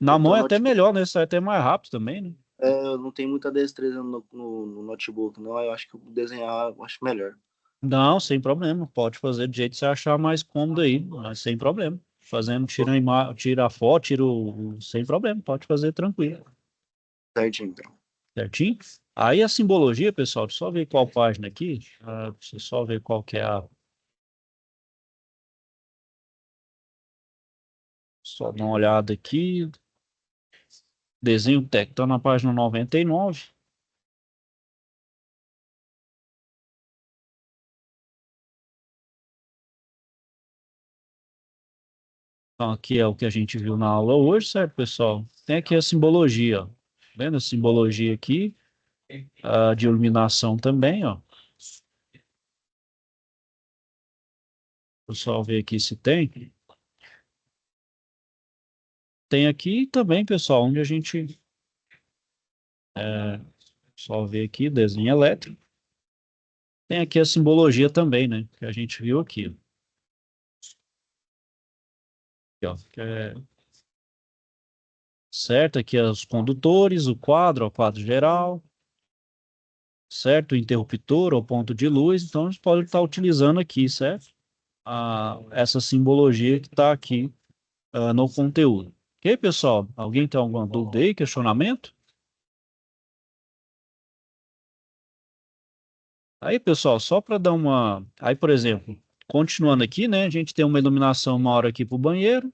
[SPEAKER 1] Na
[SPEAKER 3] Eu
[SPEAKER 1] mão
[SPEAKER 3] tô
[SPEAKER 1] é
[SPEAKER 3] no
[SPEAKER 1] até
[SPEAKER 3] notebook,
[SPEAKER 1] melhor, né? Sai até mais rápido também, né?
[SPEAKER 3] eu não tenho muita destreza no notebook, não. Eu acho que desenhar eu acho melhor.
[SPEAKER 1] Não, sem problema. Pode fazer do jeito que você achar mais cômodo aí, mas sem problema. Fazendo, tira a foto, sem problema, pode fazer tranquilo.
[SPEAKER 3] Certinho, então.
[SPEAKER 1] Certinho? Aí a simbologia, pessoal, deixa eu só ver qual página aqui. Deixa eu só ver qual que é a. Só dar uma olhada aqui. Desenho técnico, tá na página 99. Então, aqui é o que a gente viu na aula hoje, certo, pessoal? Tem aqui a simbologia, ó. Tá vendo a simbologia aqui? De iluminação também, ó. O pessoal ver aqui se tem. Tem aqui também, pessoal, onde a gente só vê aqui, desenho elétrico. Tem aqui a simbologia também, né? Que a gente viu aqui. Aqui, ó, certo? Aqui é os condutores, o quadro, ó, o quadro geral, certo? O interruptor, o ponto de luz. Então, a gente pode estar utilizando aqui, certo? Essa simbologia que está aqui no conteúdo. Ok, pessoal? Alguém tem alguma dúvida aí, questionamento? Aí, pessoal, só para dar uma. Aí, por exemplo, continuando aqui, né? A gente tem uma iluminação uma hora aqui para o banheiro.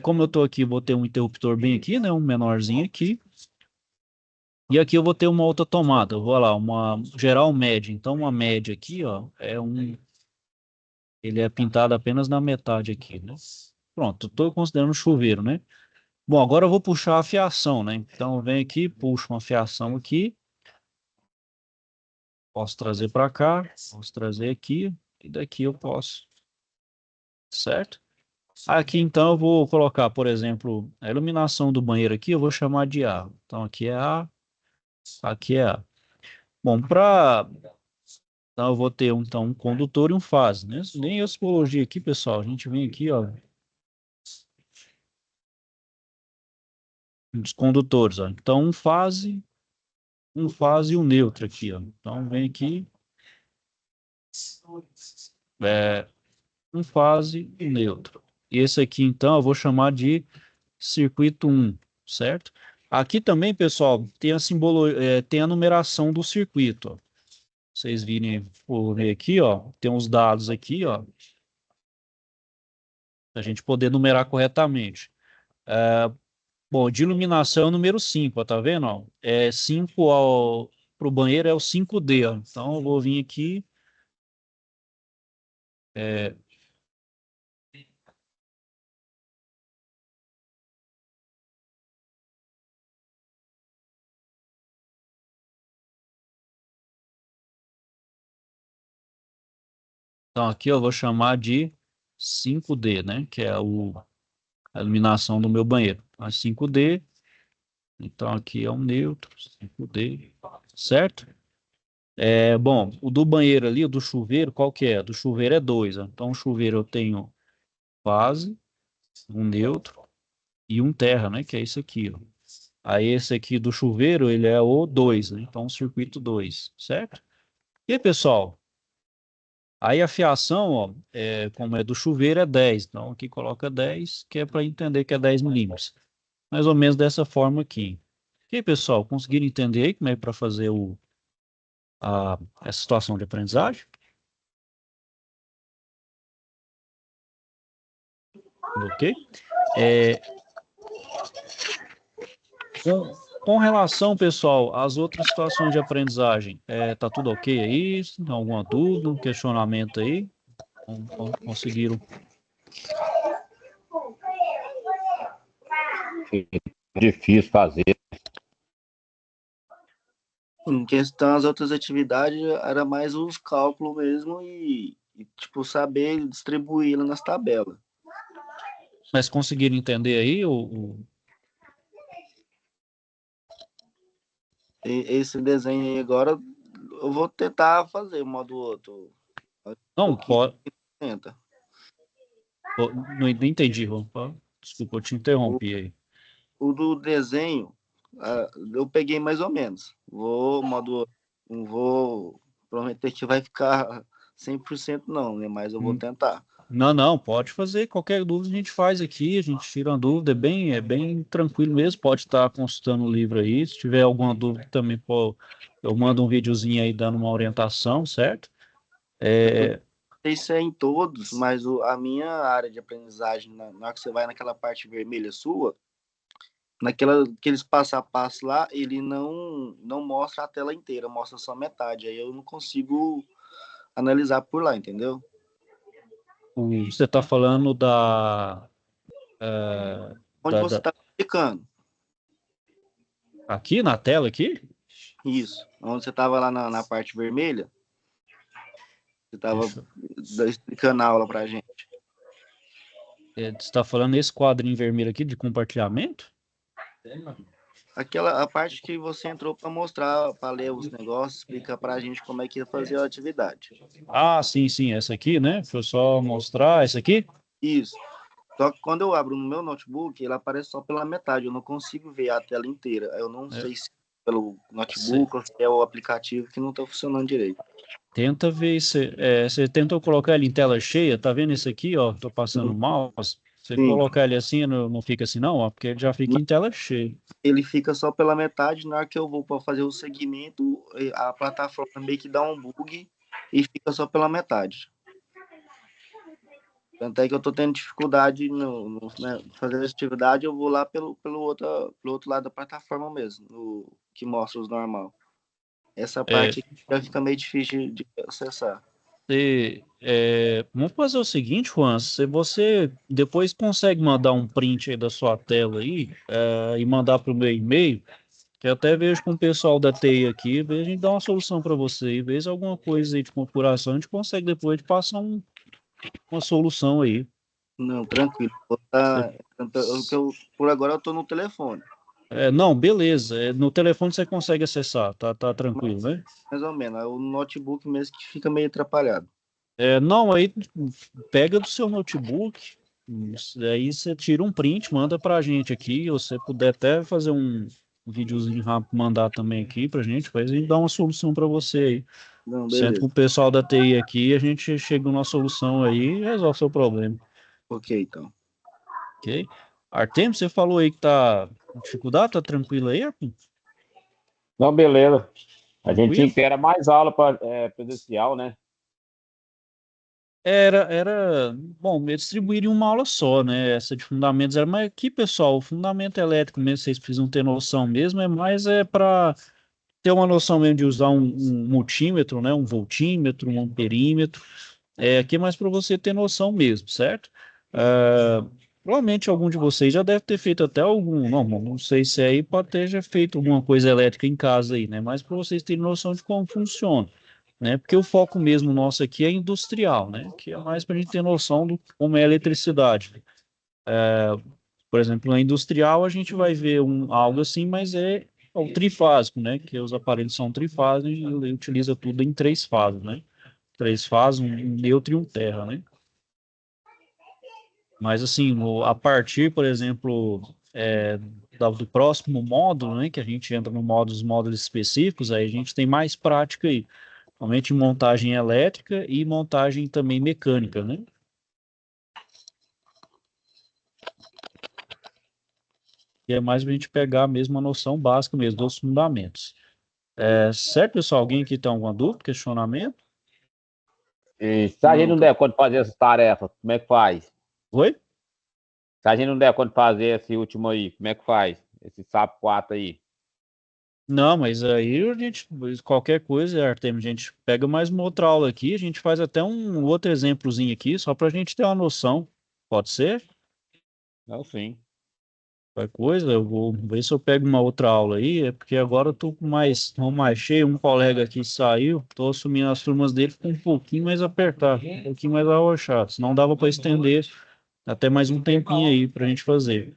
[SPEAKER 1] Como eu estou aqui, vou ter um interruptor bem aqui, né? Um menorzinho aqui. E aqui eu vou ter uma outra tomada. Eu vou lá, uma geral média. Então, uma média aqui, ó, ele é pintado apenas na metade aqui, né? Pronto, estou considerando chuveiro, né? Bom, agora eu vou puxar a fiação, né? Então, eu venho aqui, puxo uma fiação aqui. Posso trazer para cá, posso trazer aqui. E daqui eu posso, certo? Aqui, então, eu vou colocar, por exemplo, a iluminação do banheiro aqui, eu vou chamar de A. Então, aqui é A, aqui é A. Bom, então, eu vou ter então, um condutor e um fase, né? Nem a simbologia aqui, pessoal. A gente vem aqui, ó. dos condutores, ó. Então, um fase e um neutro aqui, ó. Então, vem aqui, é, um fase e neutro. E esse aqui, então, eu vou chamar de circuito 1, certo? Aqui também, pessoal, tem tem a numeração do circuito, ó. Vocês virem por ver aqui, ó, tem uns dados aqui, ó, para a gente poder numerar corretamente. Bom, de iluminação é o número 5, ó, tá vendo? Ó? É 5 para o banheiro é o 5D, ó. Então eu vou vir aqui. É, então aqui eu vou chamar de 5D, né? Que é a iluminação do meu banheiro. Então, é 5D. Então aqui é um neutro, 5D, certo? Bom, o do banheiro ali, o do chuveiro, qual que é? Do chuveiro é 2. Ó. Então o chuveiro eu tenho fase, um neutro e um terra, né? Que é isso aqui, ó. Aí esse aqui do chuveiro, ele é o 2, né? Então circuito 2, certo? E aí, pessoal, aí a fiação, ó, como é do chuveiro, é 10. Então aqui coloca 10, que é para entender que é 10 milímetros. Mais ou menos dessa forma aqui. E aí, pessoal, conseguiram entender aí como é para fazer essa situação de aprendizagem? Ok? É, com relação, pessoal, às outras situações de aprendizagem, tá tudo ok aí? Tem alguma dúvida, um questionamento aí? Conseguiram?
[SPEAKER 4] Difícil fazer.
[SPEAKER 3] Em questão as outras atividades, era mais os cálculos mesmo tipo, saber distribuí-lo nas tabelas.
[SPEAKER 1] Mas conseguiram entender aí
[SPEAKER 3] Esse desenho aí agora, eu vou tentar fazer um modo ou outro.
[SPEAKER 1] Não,
[SPEAKER 3] Pouquinho,
[SPEAKER 1] pode.
[SPEAKER 3] tenta.
[SPEAKER 1] Não entendi, Juan. Desculpa, eu te interrompi aí.
[SPEAKER 3] O do desenho, eu peguei mais ou menos. Não vou prometer que vai ficar 100% não, né? Mas eu vou tentar.
[SPEAKER 1] Não, pode fazer. Qualquer dúvida a gente faz aqui, a gente tira uma dúvida, é bem tranquilo mesmo. Pode estar consultando o livro aí. Se tiver alguma dúvida também, pô, eu mando um videozinho aí dando uma orientação, certo?
[SPEAKER 3] Não sei se é em todos, mas a minha área de aprendizagem, na hora que você vai naquela parte vermelha sua, aqueles passo a passo lá, ele não mostra a tela inteira, mostra só metade. Aí eu não consigo analisar por lá, entendeu?
[SPEAKER 1] Você está falando
[SPEAKER 3] Onde
[SPEAKER 1] da,
[SPEAKER 3] você
[SPEAKER 1] da-
[SPEAKER 3] está clicando?
[SPEAKER 1] aqui na tela aqui?
[SPEAKER 3] Isso. Onde você estava lá na parte vermelha, você estava
[SPEAKER 1] Deixa
[SPEAKER 3] explicando a aula pra gente.
[SPEAKER 1] Você está falando esse quadrinho vermelho aqui de compartilhamento?
[SPEAKER 3] A parte que você entrou para mostrar, para ler os negócios, explicar para a gente como é que ia fazer a atividade.
[SPEAKER 1] Ah, sim, essa aqui, né? Deixa eu só mostrar essa aqui.
[SPEAKER 3] Isso. Só que quando eu abro no meu notebook, ele aparece só pela metade. Eu não consigo ver a tela inteira. Eu não sei se é pelo notebook ou se é o aplicativo que não está funcionando direito.
[SPEAKER 1] Tenta ver se você tentou colocar ele em tela cheia, tá vendo isso aqui, ó? Tô passando o mouse. Você
[SPEAKER 3] Sim.
[SPEAKER 1] colocar ele assim, não fica assim não, ó, porque ele já fica em tela cheia.
[SPEAKER 3] Ele fica só pela metade. Na hora que eu vou para fazer o segmento, a plataforma meio que dá um bug e fica só pela metade. Tanto é que eu tô tendo dificuldade né, fazer essa atividade, eu vou lá pelo outro lado da plataforma mesmo, que mostra os normal. Essa parte aqui já fica meio difícil de acessar.
[SPEAKER 1] Vamos fazer o seguinte, Juan, se você depois consegue mandar um print aí da sua tela aí, e mandar para o meu e-mail, que eu até vejo com o pessoal da TI aqui, vejo a gente dar uma solução para você, e vejo alguma coisa aí de configuração, a gente consegue depois de passar uma solução aí.
[SPEAKER 3] Não, tranquilo. Por agora eu tô no telefone.
[SPEAKER 1] Não, beleza. No telefone você consegue acessar, tá tranquilo, né?
[SPEAKER 3] Mais ou menos. É o notebook mesmo que fica meio atrapalhado.
[SPEAKER 1] Não, aí pega do seu notebook, Aí você tira um print, manda pra gente aqui, ou você puder até fazer um videozinho rápido, mandar também aqui pra gente, depois a gente dá uma solução pra você aí.
[SPEAKER 3] Não,
[SPEAKER 1] Senta com
[SPEAKER 3] beleza.
[SPEAKER 1] o pessoal da TI aqui, a gente chega numa solução aí e resolve o seu problema,
[SPEAKER 3] Ok, então.
[SPEAKER 1] ok? Artemio, você falou aí que tá com dificuldade, tá tranquilo aí, Artemio?
[SPEAKER 4] Não, beleza. A gente tinha
[SPEAKER 1] Tranquilo?
[SPEAKER 4] que ter mais aula presencial, né?
[SPEAKER 1] Bom, eles distribuíram uma aula só, né? Essa de fundamentos era, mas aqui, pessoal, o fundamento elétrico mesmo, vocês precisam ter noção mesmo, é para ter uma noção mesmo de usar um multímetro, né? Um voltímetro, um amperímetro. Aqui é mais para você ter noção mesmo, certo? Ah, provavelmente algum de vocês já deve ter feito até algum, não sei se aí pode ter já feito alguma coisa elétrica em casa aí, né? Mas para vocês terem noção de como funciona, né? Porque o foco mesmo nosso aqui é industrial, né? Que é mais para a gente ter noção do como é a eletricidade. Por exemplo, na industrial a gente vai ver algo assim, mas é o trifásico, né? Que os aparelhos são trifásicos e ele utiliza tudo em três fases, né? Três fases, um neutro e um terra, né? Mas assim, a partir, por exemplo, do próximo módulo, né? Que a gente entra no módulo, os módulos específicos, aí a gente tem mais prática aí. Somente em montagem elétrica e montagem também mecânica, né? E é mais para a gente pegar mesmo a noção básica mesmo dos fundamentos. Certo, pessoal? Alguém aqui tem alguma dúvida, questionamento?
[SPEAKER 4] E se a gente
[SPEAKER 3] Não,
[SPEAKER 4] não
[SPEAKER 3] tá.
[SPEAKER 4] der conta de fazer essas tarefas, como é que faz?
[SPEAKER 1] Oi?
[SPEAKER 4] Se a gente não der conta de fazer esse último aí, como é que faz? Esse SAP 4 aí.
[SPEAKER 1] Não, mas aí a gente, qualquer coisa, Artemio, a gente pega mais uma outra aula aqui, a gente faz até um outro exemplozinho aqui, só para a gente ter uma noção. Pode ser?
[SPEAKER 4] Não, sim.
[SPEAKER 1] Qualquer coisa, eu vou ver se eu pego uma outra aula aí, é porque agora eu tô com mais cheio, um colega aqui saiu, tô assumindo as turmas dele, ficou um pouquinho mais apertado, um pouquinho mais arrochado, senão dava para estender até mais um tempinho aí para a gente fazer,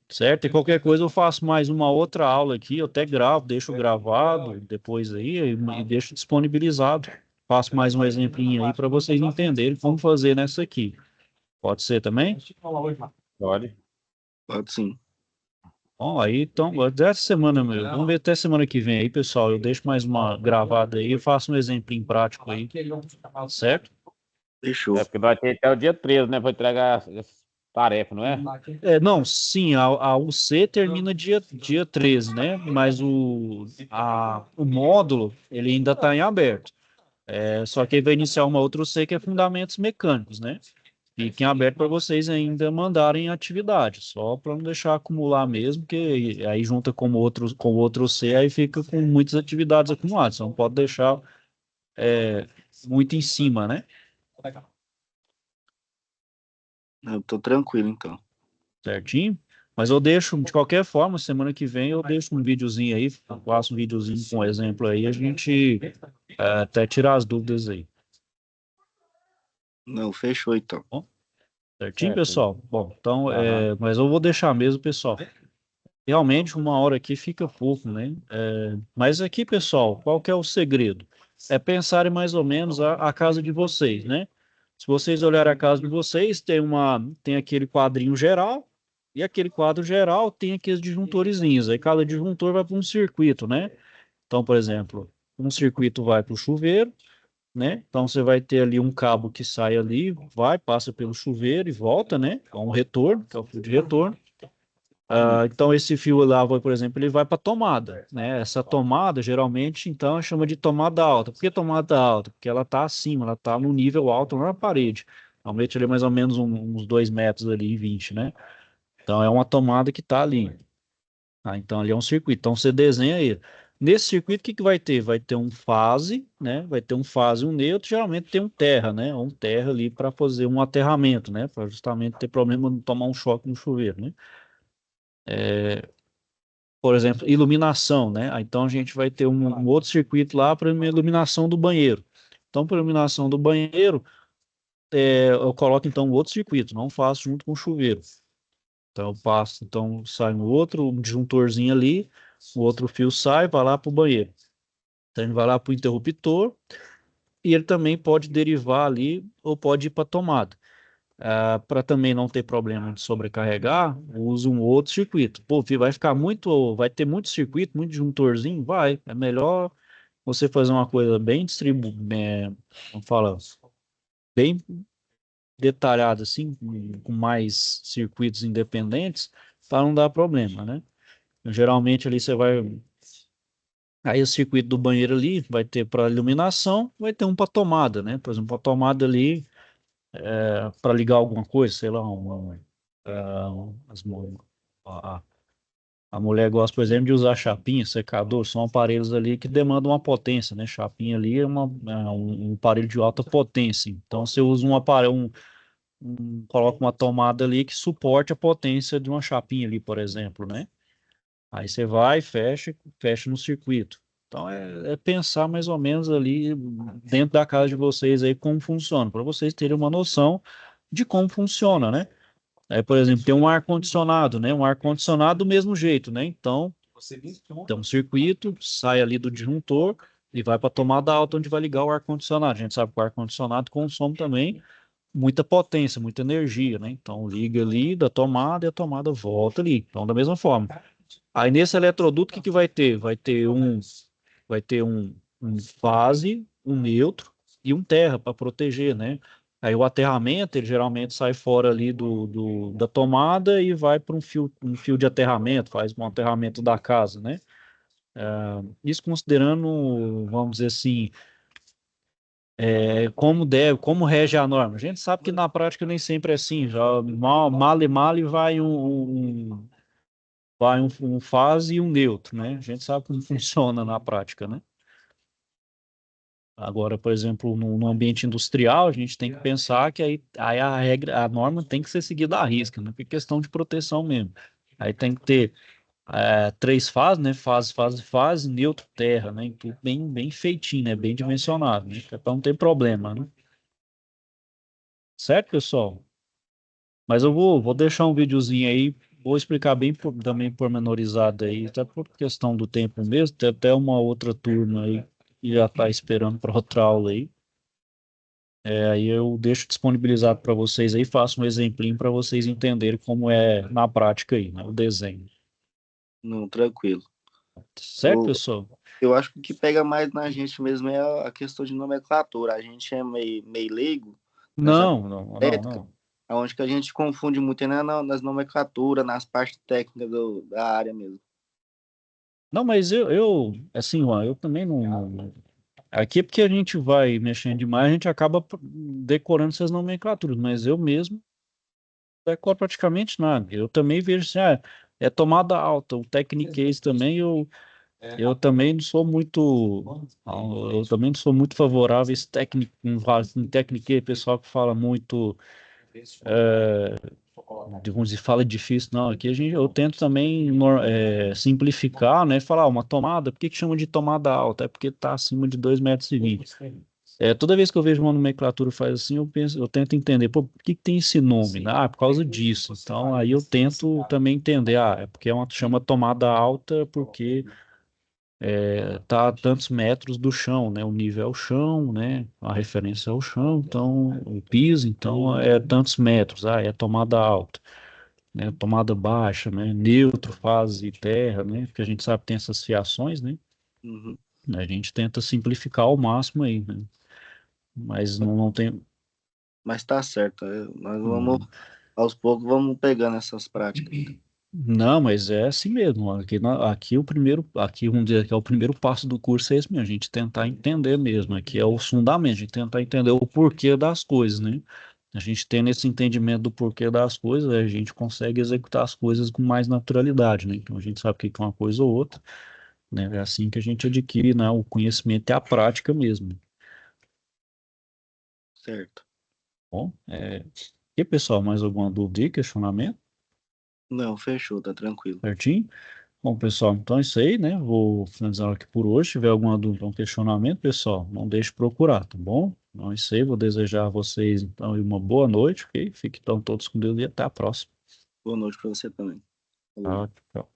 [SPEAKER 1] certo? E qualquer coisa eu faço mais uma outra aula aqui, eu até gravo, deixo gravado depois aí e deixo disponibilizado. Faço mais um exemplinho aí para vocês entenderem como fazer nessa aqui. Pode ser também?
[SPEAKER 4] Pode.
[SPEAKER 3] Pode sim.
[SPEAKER 1] Bom, aí então, até semana, meu. Vamos ver até semana que vem aí, pessoal. Eu deixo mais uma gravada aí, eu faço um exemplinho prático aí, certo?
[SPEAKER 3] Fechou.
[SPEAKER 4] Porque nós temos até o dia 13, né? Para entregar essa tarefa, não é?
[SPEAKER 1] Não, sim, a UC termina dia 13, né? Mas o módulo, ele ainda está em aberto. Só que aí vai iniciar uma outra UC que é Fundamentos Mecânicos, né? Fiquem aberto para vocês ainda mandarem atividade, só para não deixar acumular mesmo, que aí junta com outro C, aí fica com muitas atividades acumuladas. Você não pode deixar muito em cima, né?
[SPEAKER 3] Eu tô tranquilo, então.
[SPEAKER 1] Certinho? Mas eu deixo, de qualquer forma, semana que vem eu deixo um videozinho aí, faço um videozinho com um exemplo aí, a gente até tirar as dúvidas aí.
[SPEAKER 3] Não, fechou, então.
[SPEAKER 1] Bom, certinho,
[SPEAKER 4] Certo.
[SPEAKER 1] pessoal? Bom, então,
[SPEAKER 4] Aham.
[SPEAKER 1] mas eu vou deixar mesmo, pessoal. Realmente, uma hora aqui fica pouco, né? Mas aqui, pessoal, qual que é o segredo? É pensarem mais ou menos a casa de vocês, né? Se vocês olharem a casa de vocês, tem aquele quadrinho geral, e aquele quadro geral tem aqueles disjuntorzinhos. Aí cada disjuntor vai para um circuito, né? Então, por exemplo, um circuito vai para o chuveiro, né? Então você vai ter ali um cabo que sai ali, passa pelo chuveiro e volta, né? É um retorno, que é o fio de retorno. Então esse fio lá, por exemplo, ele vai para a tomada, né? Essa tomada, geralmente, então, chama de tomada alta. Por que tomada alta? Porque ela está acima, ela está no nível alto na parede. Normalmente ele é mais ou menos uns 2 metros ali, 20, né? Então é uma tomada que está ali. Então ali é um circuito. Então você desenha ele. Nesse circuito, o que que vai ter? Vai ter um fase, né? Vai ter um fase e um neutro. Geralmente tem um terra, né? Um terra ali para fazer um aterramento, né? Para justamente ter problema de tomar um choque no chuveiro, né? Por exemplo, iluminação, né? Então a gente vai ter um outro circuito lá para iluminação do banheiro. Então, para iluminação do banheiro, eu coloco então um outro circuito, não faço junto com o chuveiro. Então eu passo, então sai um disjuntorzinho ali, o outro fio sai, vai lá para o banheiro. Então ele vai lá para o interruptor e ele também pode derivar ali ou pode ir para a tomada. Para também não ter problema de sobrecarregar, usa um outro circuito. Pô, vai ter muito circuito, muito disjuntorzinho? Vai. É melhor você fazer uma coisa bem vamos falar, bem detalhada assim, com mais circuitos independentes, para não dar problema, né? Geralmente ali você vai. Aí o circuito do banheiro ali vai ter para iluminação, vai ter um para tomada, né? Por exemplo, a tomada ali para ligar alguma coisa, sei lá, as, a, a mulher gosta, por exemplo, de usar chapinha, secador, são aparelhos ali que demandam uma potência, né? Chapinha ali é um aparelho de alta potência. Então você usa um aparelho, coloca uma tomada ali que suporte a potência de uma chapinha ali, por exemplo, né? Aí você vai, fecha no circuito. Então é pensar mais ou menos ali dentro da casa de vocês aí como funciona, para vocês terem uma noção de como funciona, né? Aí, por exemplo, tem um ar-condicionado, né? Um ar-condicionado do mesmo jeito, né? Então, tem um circuito, sai ali do disjuntor e vai para a tomada alta onde vai ligar o ar-condicionado. A gente sabe que o ar-condicionado consome também muita potência, muita energia, né? Então, liga ali da tomada e a tomada volta ali. Então, da mesma forma. Aí, nesse eletroduto, o que que vai ter? Vai ter um fase, um neutro e um terra para proteger, né? Aí o aterramento, ele geralmente sai fora ali da tomada e vai para um fio de aterramento, faz um aterramento da casa, né? Isso considerando, vamos dizer assim, como rege a norma. A gente sabe que na prática nem sempre é assim, já mal e vai um fase e um neutro, né? A gente sabe como funciona na prática, né? Agora, por exemplo, no ambiente industrial, a gente tem que pensar que aí a norma tem que ser seguida à risca, né? Porque é questão de proteção mesmo. Aí tem que ter três fases, né? Fase, neutro, terra, né? E tudo bem feitinho, né? Bem dimensionado, né? Para não ter problema, né? Certo, pessoal? Mas eu vou deixar um videozinho aí, vou explicar bem também pormenorizado aí, até por questão do tempo mesmo, tem até uma outra turma aí que já está esperando para outra aula aí. Aí eu deixo disponibilizado para vocês aí, faço um exemplinho para vocês entenderem como é na prática aí, né, o desenho.
[SPEAKER 3] Não, tranquilo.
[SPEAKER 1] Certo,
[SPEAKER 3] Eu,
[SPEAKER 1] pessoal?
[SPEAKER 3] eu acho que o que pega mais na gente mesmo é a questão de nomenclatura. A gente é meio leigo nessa
[SPEAKER 1] Não, não, não,
[SPEAKER 3] ética,
[SPEAKER 1] não.
[SPEAKER 3] onde que a gente confunde muito é nas nomenclaturas, nas partes técnicas da área mesmo.
[SPEAKER 1] Não, mas assim, Juan, eu também aqui é porque a gente vai mexendo demais, a gente acaba decorando essas nomenclaturas, mas eu mesmo não decoro praticamente nada. Eu também vejo assim, é tomada alta, o Techniquez também, eu também não sou muito, eu também não sou muito favorável a esse técnico, um Techniquez, pessoal que fala muito, vamos dizer, fala difícil, não, aqui eu tento também simplificar, né, falar, uma tomada, por que que chama de tomada alta? É porque está acima de 2,20 m. Toda vez que eu vejo uma nomenclatura faz assim, eu tento entender, pô, por que que tem esse nome? Ah, por causa disso. Então, aí eu tento também entender, é porque chama tomada alta porque tá a tantos metros do chão, né? O nível é o chão, né? A referência é o chão, então o piso, então é tantos metros, é tomada alta, né? Tomada baixa, né? Neutro, fase e terra, né? Porque a gente sabe que tem essas fiações, né?
[SPEAKER 3] Uhum.
[SPEAKER 1] A gente tenta simplificar ao máximo aí, né? Mas não tem.
[SPEAKER 3] Mas tá certo. Nós vamos,
[SPEAKER 1] Hum,
[SPEAKER 3] aos poucos, vamos pegando essas práticas.
[SPEAKER 1] Não, mas é assim mesmo. Aqui vamos dizer que é o primeiro passo do curso é esse mesmo, a gente tentar entender mesmo. Aqui é o fundamento, a gente tentar entender o porquê das coisas, né? A gente tendo esse entendimento do porquê das coisas, a gente consegue executar as coisas com mais naturalidade, né? Então a gente sabe o que é uma coisa ou outra, né? É assim que a gente adquire, né, o conhecimento e a prática mesmo.
[SPEAKER 3] Certo.
[SPEAKER 1] Bom, e pessoal, mais alguma dúvida e questionamento?
[SPEAKER 3] Não, fechou, tá tranquilo.
[SPEAKER 1] Certinho? Bom, pessoal, então é isso aí, né? Vou finalizar aqui por hoje. Se tiver alguma dúvida ou questionamento, pessoal, não deixe de procurar, tá bom? Então é isso aí. Vou desejar a vocês, então, uma boa noite, ok? Fiquem então todos com Deus e até a próxima.
[SPEAKER 3] Boa noite para você também. Falou.
[SPEAKER 1] Tchau, tchau.